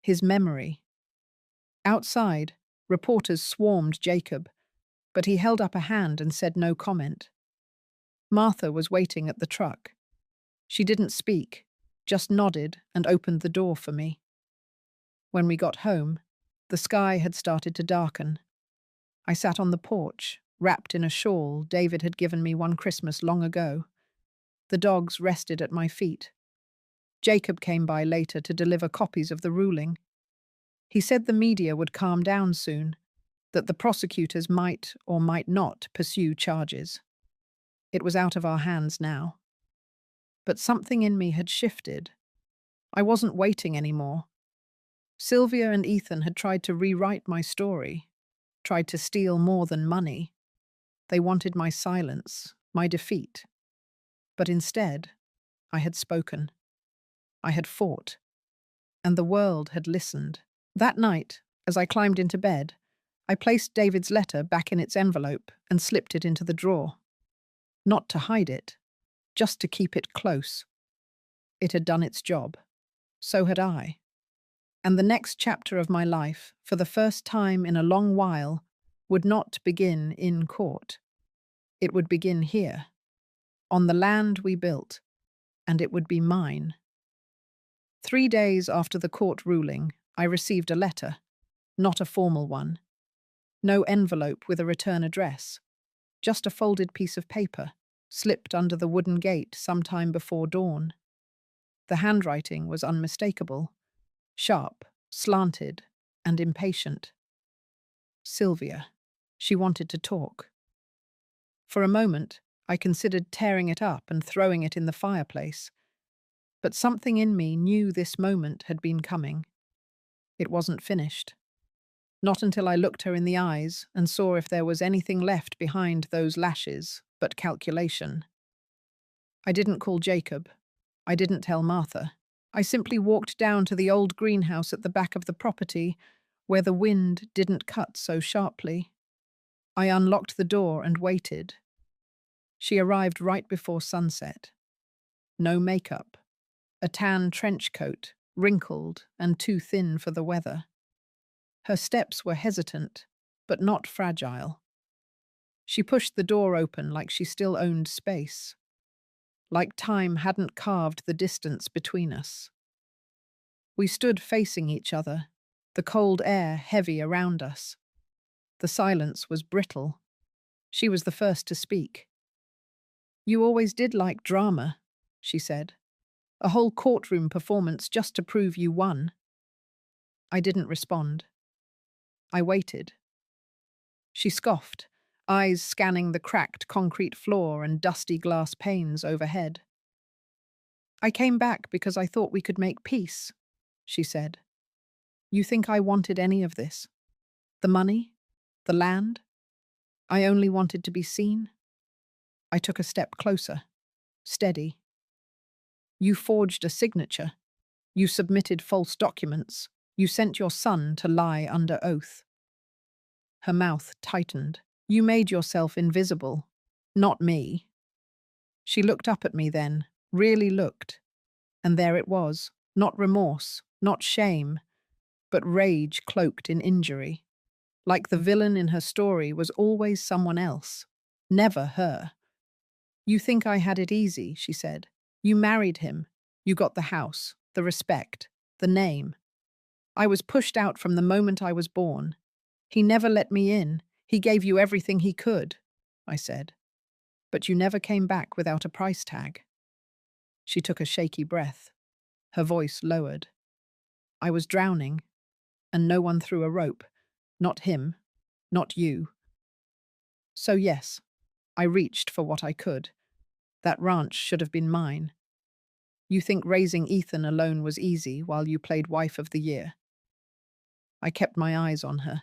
his memory. Outside, reporters swarmed Jacob, but he held up a hand and said no comment. Martha was waiting at the truck. She didn't speak, just nodded and opened the door for me. When we got home, the sky had started to darken. I sat on the porch, wrapped in a shawl David had given me one Christmas long ago. The dogs rested at my feet. Jacob came by later to deliver copies of the ruling. He said the media would calm down soon, that the prosecutors might or might not pursue charges. It was out of our hands now. But something in me had shifted. I wasn't waiting anymore. Sylvia and Ethan had tried to rewrite my story, tried to steal more than money. They wanted my silence, my defeat. But instead, I had spoken. I had fought. And the world had listened. That night, as I climbed into bed, I placed David's letter back in its envelope and slipped it into the drawer. Not to hide it, just to keep it close. It had done its job. So had I. And the next chapter of my life, for the first time in a long while, would not begin in court. It would begin here, on the land we built, and it would be mine. 3 days after the court ruling, I received a letter, not a formal one. No envelope with a return address, just a folded piece of paper, slipped under the wooden gate sometime before dawn. The handwriting was unmistakable, sharp, slanted, and impatient. Sylvia. She wanted to talk. For a moment, I considered tearing it up and throwing it in the fireplace. But something in me knew this moment had been coming. It wasn't finished. Not until I looked her in the eyes and saw if there was anything left behind those lashes but calculation. I didn't call Jacob. I didn't tell Martha. I simply walked down to the old greenhouse at the back of the property, where the wind didn't cut so sharply. I unlocked the door and waited. She arrived right before sunset. No makeup. A tan trench coat, wrinkled and too thin for the weather. Her steps were hesitant, but not fragile. She pushed the door open like she still owned space. Like time hadn't carved the distance between us. We stood facing each other, the cold air heavy around us. The silence was brittle. She was the first to speak. "You always did like drama," she said. "A whole courtroom performance just to prove you won." I didn't respond. I waited. She scoffed, eyes scanning the cracked concrete floor and dusty glass panes overhead. "I came back because I thought we could make peace," she said. "You think I wanted any of this? The money? The land? I only wanted to be seen?" I took a step closer, steady. "You forged a signature. You submitted false documents. You sent your son to lie under oath. Her mouth tightened. You made yourself invisible. Not me. She looked up at me then, really looked. And there it was, not remorse, not shame, but rage cloaked in injury. Like the villain in her story was always someone else, never her. You think I had it easy, she said. You married him. You got the house, the respect, the name. I was pushed out from the moment I was born. He never let me in. He gave you everything he could, I said. But you never came back without a price tag. She took a shaky breath. Her voice lowered. I was drowning, and no one threw a rope. Not him, not you. So yes, I reached for what I could. That ranch should have been mine. You think raising Ethan alone was easy while you played wife of the year. I kept my eyes on her.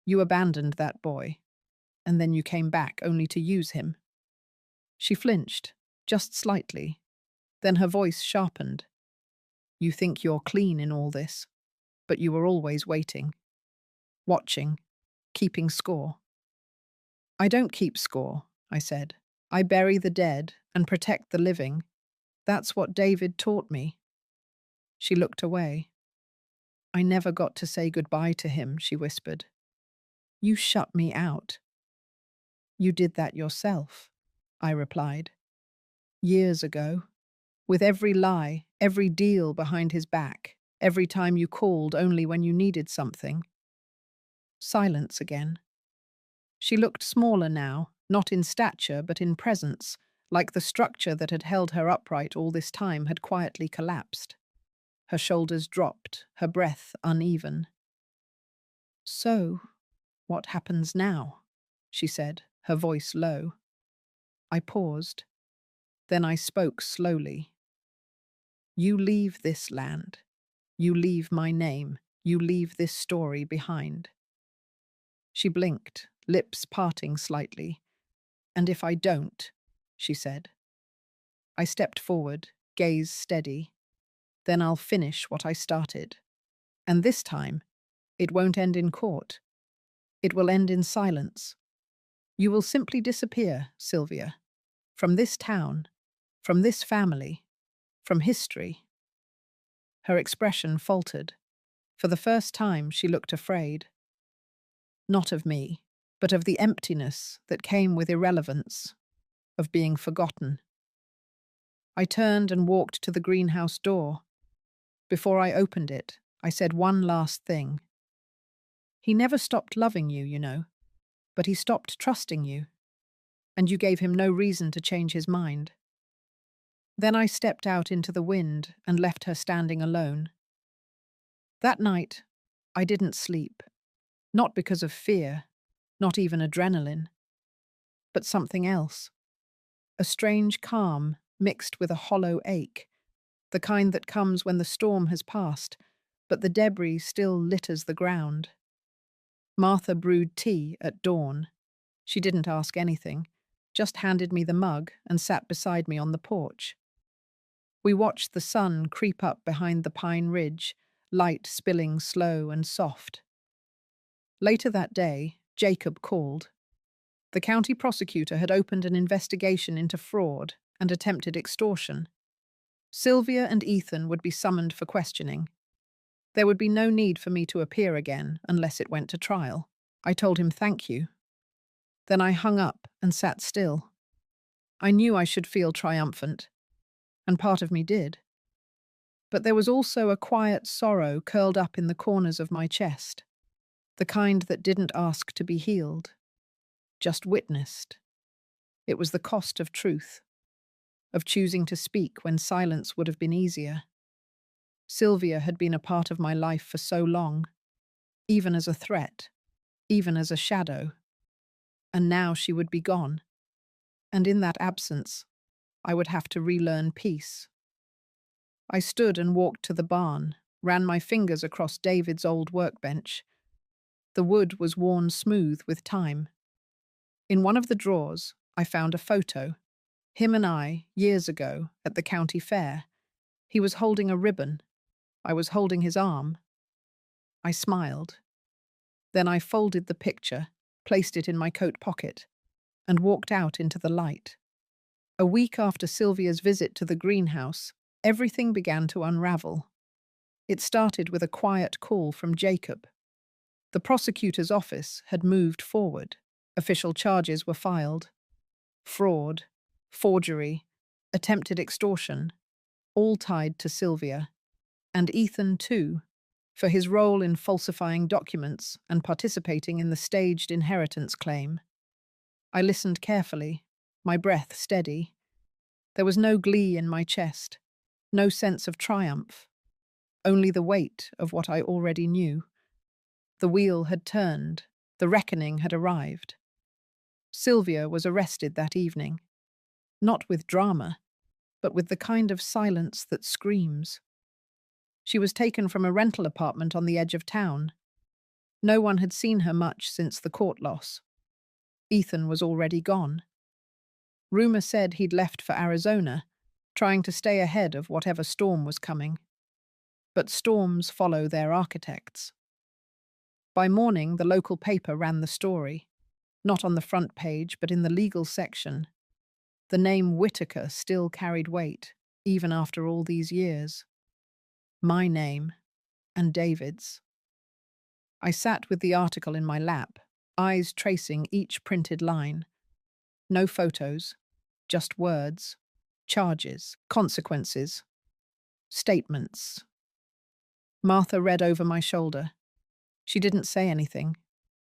You abandoned that boy, and then you came back only to use him. She flinched, just slightly. Then her voice sharpened. You think you're clean in all this, but you were always waiting, watching, keeping score. I don't keep score, I said. I bury the dead and protect the living. That's what David taught me. She looked away. I never got to say goodbye to him, she whispered. You shut me out. You did that yourself, I replied. Years ago. With every lie, every deal behind his back, every time you called only when you needed something. Silence again. She looked smaller now, not in stature but in presence, like the structure that had held her upright all this time had quietly collapsed. Her shoulders dropped, her breath uneven. So, what happens now? She said, her voice low. I paused. Then I spoke slowly. You leave this land. You leave my name. You leave this story behind. She blinked, lips parting slightly. And if I don't, she said. I stepped forward, gaze steady. Then I'll finish what I started. And this time, it won't end in court. It will end in silence. You will simply disappear, Sylvia. From this town, from this family, from history. Her expression faltered. For the first time, she looked afraid. Not of me, but of the emptiness that came with irrelevance, of being forgotten. I turned and walked to the greenhouse door. Before I opened it, I said one last thing. He never stopped loving you, you know, but he stopped trusting you, and you gave him no reason to change his mind. Then I stepped out into the wind and left her standing alone. That night, I didn't sleep, not because of fear, not even adrenaline, but something else. A strange calm mixed with a hollow ache, the kind that comes when the storm has passed, but the debris still litters the ground. Martha brewed tea at dawn. She didn't ask anything, just handed me the mug and sat beside me on the porch. We watched the sun creep up behind the pine ridge, light spilling slow and soft. Later that day, Jacob called. The county prosecutor had opened an investigation into fraud and attempted extortion. Sylvia and Ethan would be summoned for questioning. There would be no need for me to appear again unless it went to trial. I told him thank you. Then I hung up and sat still. I knew I should feel triumphant, and part of me did. But there was also a quiet sorrow curled up in the corners of my chest, the kind that didn't ask to be healed, just witnessed. It was the cost of truth, of choosing to speak when silence would have been easier. Sylvia had been a part of my life for so long, even as a threat, even as a shadow. And now she would be gone. And in that absence, I would have to relearn peace. I stood and walked to the barn, ran my fingers across David's old workbench. The wood was worn smooth with time. In one of the drawers, I found a photo. Him and I, years ago, at the county fair. He was holding a ribbon. I was holding his arm. I smiled. Then I folded the picture, placed it in my coat pocket, and walked out into the light. A week after Sylvia's visit to the greenhouse, everything began to unravel. It started with a quiet call from Jacob. The prosecutor's office had moved forward. Official charges were filed. Fraud, forgery, attempted extortion, all tied to Sylvia. And Ethan, too, for his role in falsifying documents and participating in the staged inheritance claim. I listened carefully, my breath steady. There was no glee in my chest, no sense of triumph, only the weight of what I already knew. The wheel had turned, the reckoning had arrived. Sylvia was arrested that evening, not with drama, but with the kind of silence that screams. She was taken from a rental apartment on the edge of town. No one had seen her much since the court loss. Ethan was already gone. Rumor said he'd left for Arizona, trying to stay ahead of whatever storm was coming. But storms follow their architects. By morning, the local paper ran the story, not on the front page, but in the legal section. The name Whitaker still carried weight, even after all these years. My name, and David's. I sat with the article in my lap, eyes tracing each printed line. No photos, just words, charges, consequences, statements. Martha read over my shoulder. She didn't say anything,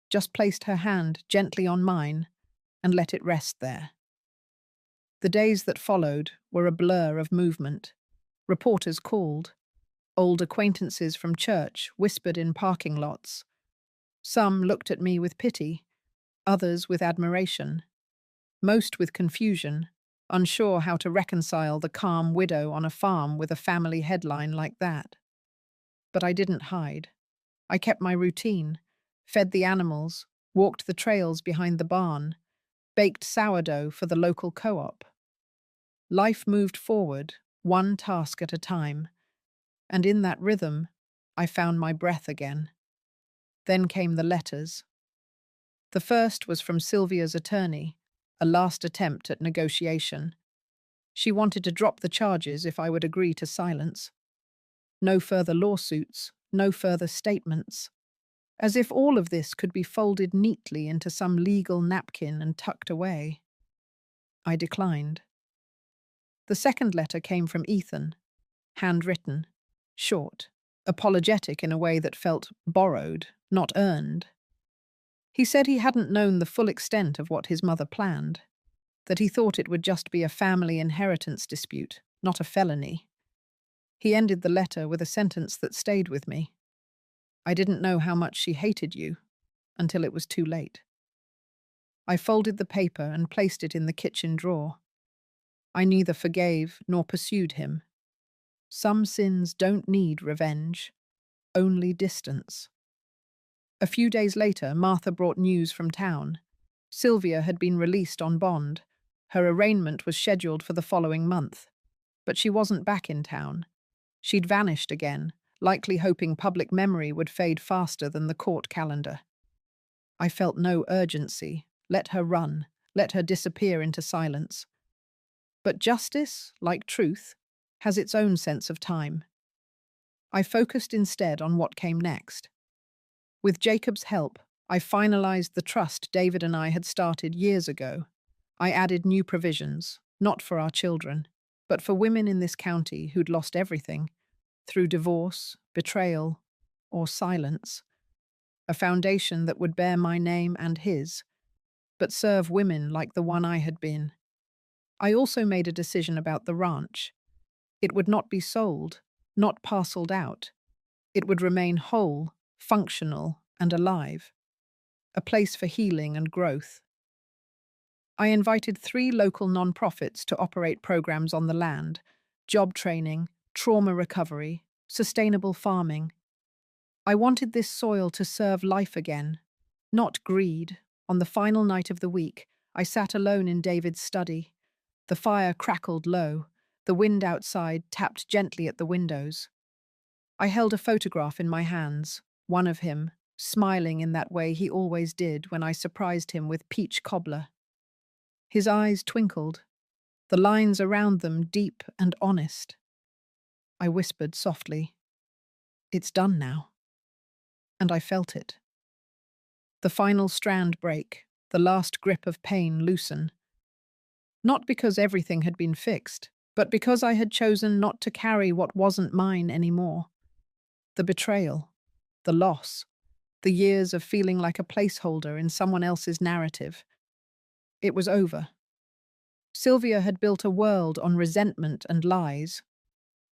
just placed her hand gently on mine and let it rest there. The days that followed were a blur of movement. Reporters called. Old acquaintances from church whispered in parking lots. Some looked at me with pity, others with admiration, most with confusion, unsure how to reconcile the calm widow on a farm with a family headline like that. But I didn't hide. I kept my routine, fed the animals, walked the trails behind the barn, baked sourdough for the local co-op. Life moved forward, one task at a time, and in that rhythm, I found my breath again. Then came the letters. The first was from Sylvia's attorney, a last attempt at negotiation. She wanted to drop the charges if I would agree to silence. No further lawsuits, no further statements. As if all of this could be folded neatly into some legal napkin and tucked away. I declined. The second letter came from Ethan, handwritten, short, apologetic in a way that felt borrowed, not earned. He said he hadn't known the full extent of what his mother planned, that he thought it would just be a family inheritance dispute, not a felony. He ended the letter with a sentence that stayed with me. I didn't know how much she hated you until it was too late. I folded the paper and placed it in the kitchen drawer. I neither forgave nor pursued him. Some sins don't need revenge, only distance. A few days later, Martha brought news from town. Sylvia had been released on bond. Her arraignment was scheduled for the following month. But she wasn't back in town. She'd vanished again, likely hoping public memory would fade faster than the court calendar. I felt no urgency. Let her run. Let her disappear into silence. But justice, like truth, has its own sense of time. I focused instead on what came next. With Jacob's help, I finalized the trust David and I had started years ago. I added new provisions, not for our children, but for women in this county who'd lost everything, through divorce, betrayal, or silence. A foundation that would bear my name and his, but serve women like the one I had been. I also made a decision about the ranch. It would not be sold, not parceled out. It would remain whole, functional, and alive. A place for healing and growth. I invited 3 local nonprofits to operate programs on the land: job training, trauma recovery, sustainable farming. I wanted this soil to serve life again, not greed. On the final night of the week, I sat alone in David's study. The fire crackled low. The wind outside tapped gently at the windows. I held a photograph in my hands, one of him, smiling in that way he always did when I surprised him with peach cobbler. His eyes twinkled, the lines around them deep and honest. I whispered softly, "It's done now." And I felt it. The final strand break, the last grip of pain loosen. Not because everything had been fixed, but because I had chosen not to carry what wasn't mine anymore. The betrayal, the loss, the years of feeling like a placeholder in someone else's narrative. It was over. Sylvia had built a world on resentment and lies.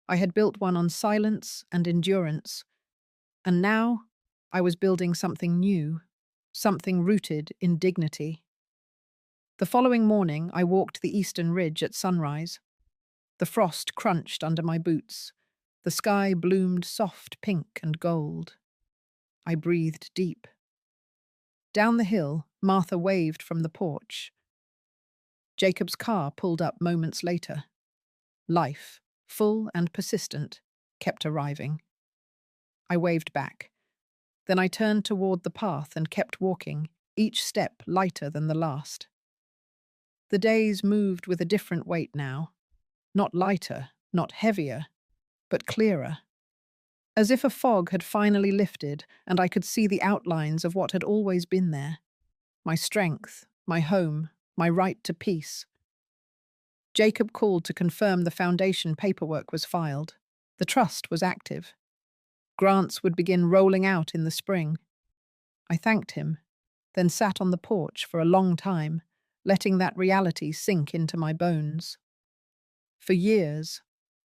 I had built one on silence and endurance. And now I was building something new, something rooted in dignity. The following morning, I walked the eastern ridge at sunrise. The frost crunched under my boots. The sky bloomed soft pink and gold. I breathed deep. Down the hill, Martha waved from the porch. Jacob's car pulled up moments later. Life, full and persistent, kept arriving. I waved back. Then I turned toward the path and kept walking, each step lighter than the last. The days moved with a different weight now. Not lighter, not heavier, but clearer. As if a fog had finally lifted and I could see the outlines of what had always been there. My strength, my home, my right to peace. Jacob called to confirm the foundation paperwork was filed. The trust was active. Grants would begin rolling out in the spring. I thanked him, then sat on the porch for a long time, letting that reality sink into my bones. For years,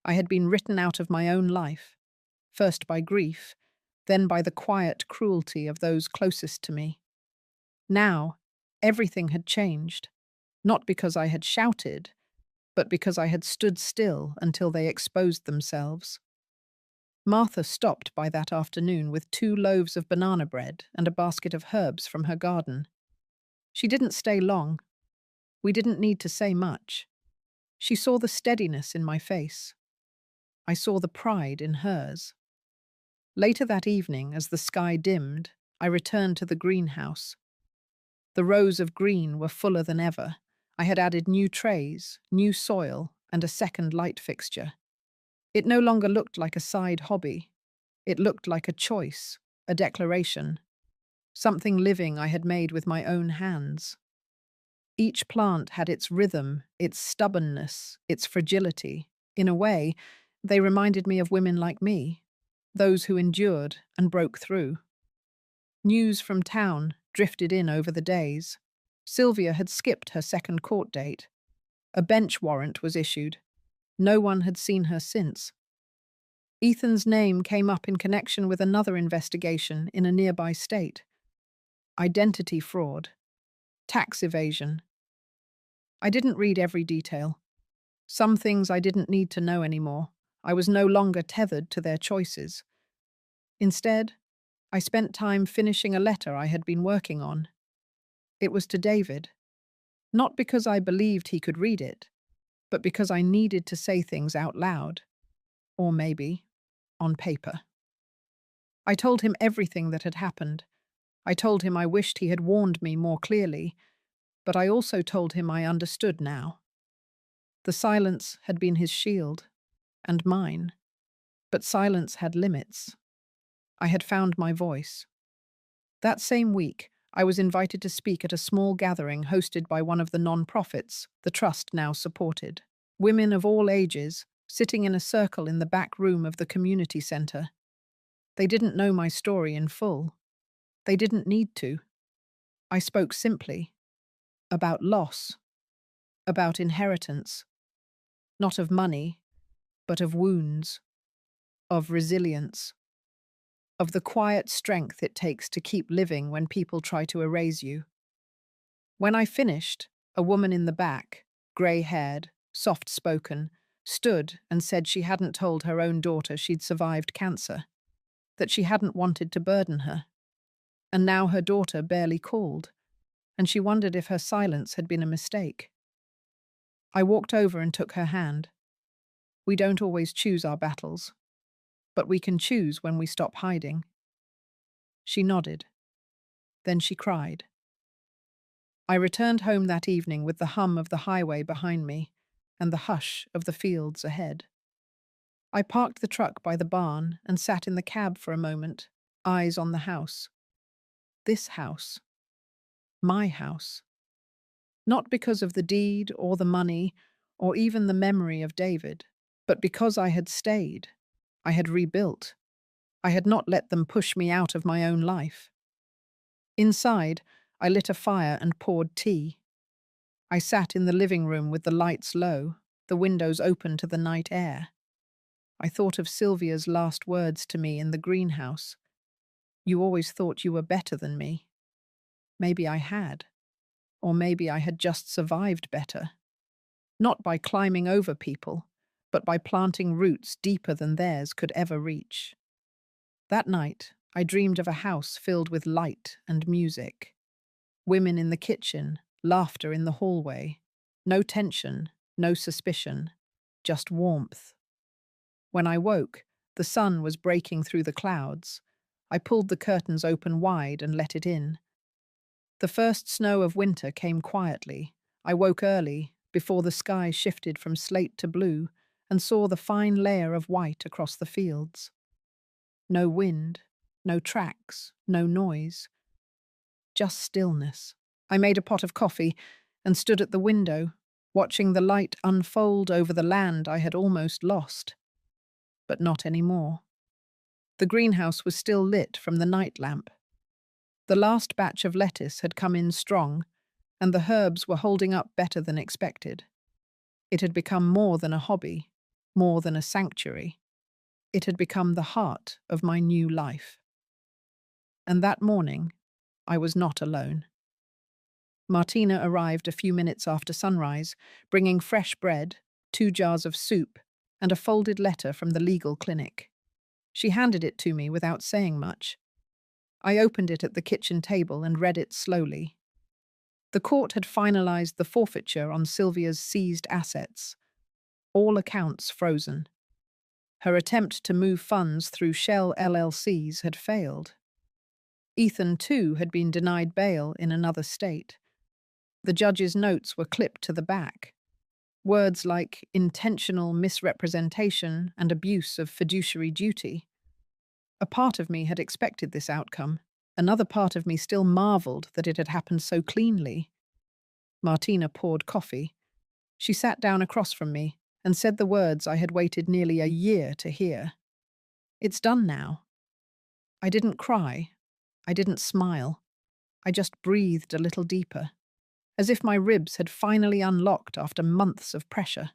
I had been written out of my own life, first by grief, then by the quiet cruelty of those closest to me. Now, everything had changed, not because I had shouted, but because I had stood still until they exposed themselves. Martha stopped by that afternoon with 2 loaves of banana bread and a basket of herbs from her garden. She didn't stay long. We didn't need to say much. She saw the steadiness in my face. I saw the pride in hers. Later that evening, as the sky dimmed, I returned to the greenhouse. The rows of green were fuller than ever. I had added new trays, new soil, and a second light fixture. It no longer looked like a side hobby. It looked like a choice, a declaration, something living I had made with my own hands. Each plant had its rhythm, its stubbornness, its fragility. In a way, they reminded me of women like me, those who endured and broke through. News from town drifted in over the days. Sylvia had skipped her second court date. A bench warrant was issued. No one had seen her since. Ethan's name came up in connection with another investigation in a nearby state. Identity fraud. Tax evasion. I didn't read every detail. Some things I didn't need to know anymore. I was no longer tethered to their choices. Instead, I spent time finishing a letter I had been working on. It was to David. Not because I believed he could read it, but because I needed to say things out loud. Or maybe, on paper. I told him everything that had happened. I told him I wished he had warned me more clearly, but I also told him I understood now. The silence had been his shield, and mine. But silence had limits. I had found my voice. That same week, I was invited to speak at a small gathering hosted by one of the non-profits the Trust now supported. Women of all ages, sitting in a circle in the back room of the community centre. They didn't know my story in full. They didn't need to. I spoke simply. About loss. About inheritance. Not of money, but of wounds. Of resilience. Of the quiet strength it takes to keep living when people try to erase you. When I finished, a woman in the back, grey-haired, soft-spoken, stood and said she hadn't told her own daughter she'd survived cancer, that she hadn't wanted to burden her. And now her daughter barely called, and she wondered if her silence had been a mistake. I walked over and took her hand. We don't always choose our battles, but we can choose when we stop hiding." She nodded. Then she cried. I returned home that evening with the hum of the highway behind me and the hush of the fields ahead. I parked the truck by the barn and sat in the cab for a moment, eyes on the house. This house. My house. Not because of the deed or the money or even the memory of David, but because I had stayed. I had rebuilt. I had not let them push me out of my own life. Inside, I lit a fire and poured tea. I sat in the living room with the lights low, the windows open to the night air. I thought of Sylvia's last words to me in the greenhouse. "You always thought you were better than me." Maybe I had. Or maybe I had just survived better. Not by climbing over people, but by planting roots deeper than theirs could ever reach. That night, I dreamed of a house filled with light and music. Women in the kitchen, laughter in the hallway. No tension, no suspicion, just warmth. When I woke, the sun was breaking through the clouds. I pulled the curtains open wide and let it in. The first snow of winter came quietly. I woke early, before the sky shifted from slate to blue, and saw the fine layer of white across the fields. No wind, no tracks, no noise. Just stillness. I made a pot of coffee and stood at the window, watching the light unfold over the land I had almost lost. But not anymore. The greenhouse was still lit from the night lamp. The last batch of lettuce had come in strong, and the herbs were holding up better than expected. It had become more than a hobby, more than a sanctuary. It had become the heart of my new life. And that morning, I was not alone. Martina arrived a few minutes after sunrise, bringing fresh bread, 2 jars of soup, and a folded letter from the legal clinic. She handed it to me without saying much. I opened it at the kitchen table and read it slowly. The court had finalized the forfeiture on Sylvia's seized assets. All accounts frozen. Her attempt to move funds through shell LLCs had failed. Ethan, too, had been denied bail in another state. The judge's notes were clipped to the back. Words like intentional misrepresentation and abuse of fiduciary duty. A part of me had expected this outcome. Another part of me still marveled that it had happened so cleanly. Martina poured coffee. She sat down across from me and said the words I had waited nearly a year to hear. "It's done now." I didn't cry. I didn't smile. I just breathed a little deeper, as if my ribs had finally unlocked after months of pressure.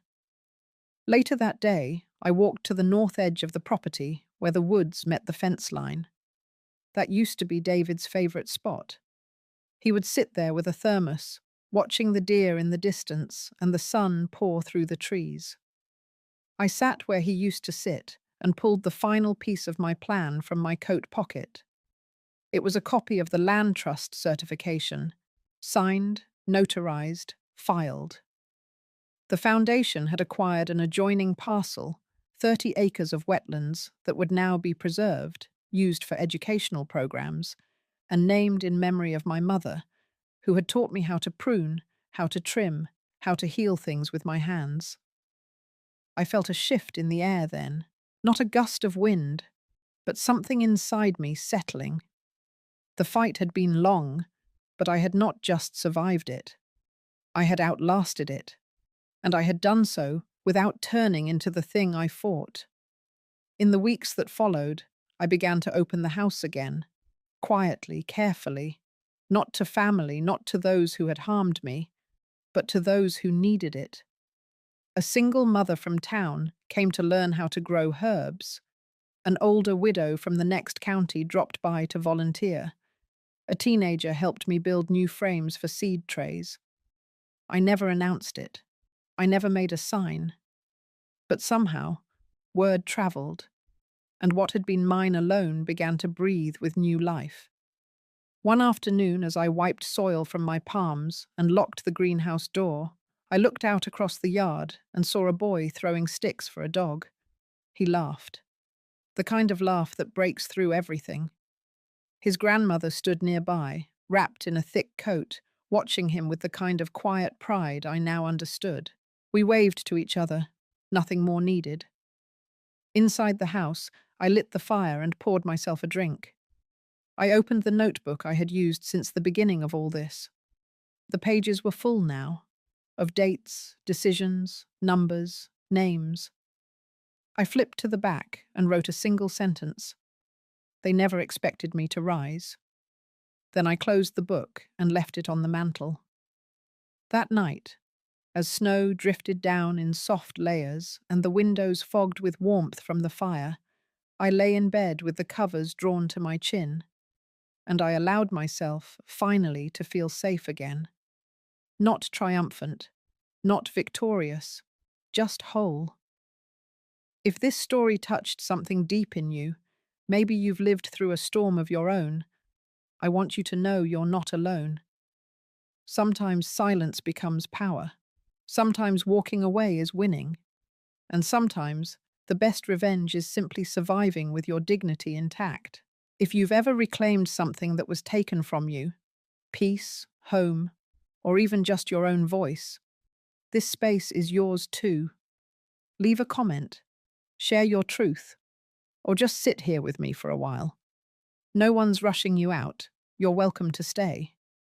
Later that day, I walked to the north edge of the property where the woods met the fence line. That used to be David's favorite spot. He would sit there with a thermos, watching the deer in the distance and the sun pour through the trees. I sat where he used to sit and pulled the final piece of my plan from my coat pocket. It was a copy of the land trust certification, signed, notarized, filed. The foundation had acquired an adjoining parcel, 30 acres of wetlands that would now be preserved, used for educational programs, and named in memory of my mother, who had taught me how to prune, how to trim, how to heal things with my hands. I felt a shift in the air then, not a gust of wind, but something inside me settling. The fight had been long, but I had not just survived it. I had outlasted it, and I had done so without turning into the thing I fought. In the weeks that followed, I began to open the house again, quietly, carefully, not to family, not to those who had harmed me, but to those who needed it. A single mother from town came to learn how to grow herbs. An older widow from the next county dropped by to volunteer. A teenager helped me build new frames for seed trays. I never announced it. I never made a sign. But somehow, word traveled, and what had been mine alone began to breathe with new life. One afternoon, as I wiped soil from my palms and locked the greenhouse door, I looked out across the yard and saw a boy throwing sticks for a dog. He laughed. the kind of laugh that breaks through everything. His grandmother stood nearby, wrapped in a thick coat, watching him with the kind of quiet pride I now understood. We waved to each other, nothing more needed. Inside the house, I lit the fire and poured myself a drink. I opened the notebook I had used since the beginning of all this. The pages were full now, of dates, decisions, numbers, names. I flipped to the back and wrote a single sentence. They never expected me to rise. Then I closed the book and left it on the mantel. That night, as snow drifted down in soft layers and the windows fogged with warmth from the fire, I lay in bed with the covers drawn to my chin, and I allowed myself, finally, to feel safe again. Not triumphant, not victorious, just whole. If this story touched something deep in you, maybe you've lived through a storm of your own, I want you to know you're not alone. Sometimes silence becomes power. Sometimes walking away is winning. And sometimes the best revenge is simply surviving with your dignity intact. If you've ever reclaimed something that was taken from you, peace, home, or even just your own voice, this space is yours too. Leave a comment, share your truth, or just sit here with me for a while. No one's rushing you out. You're welcome to stay.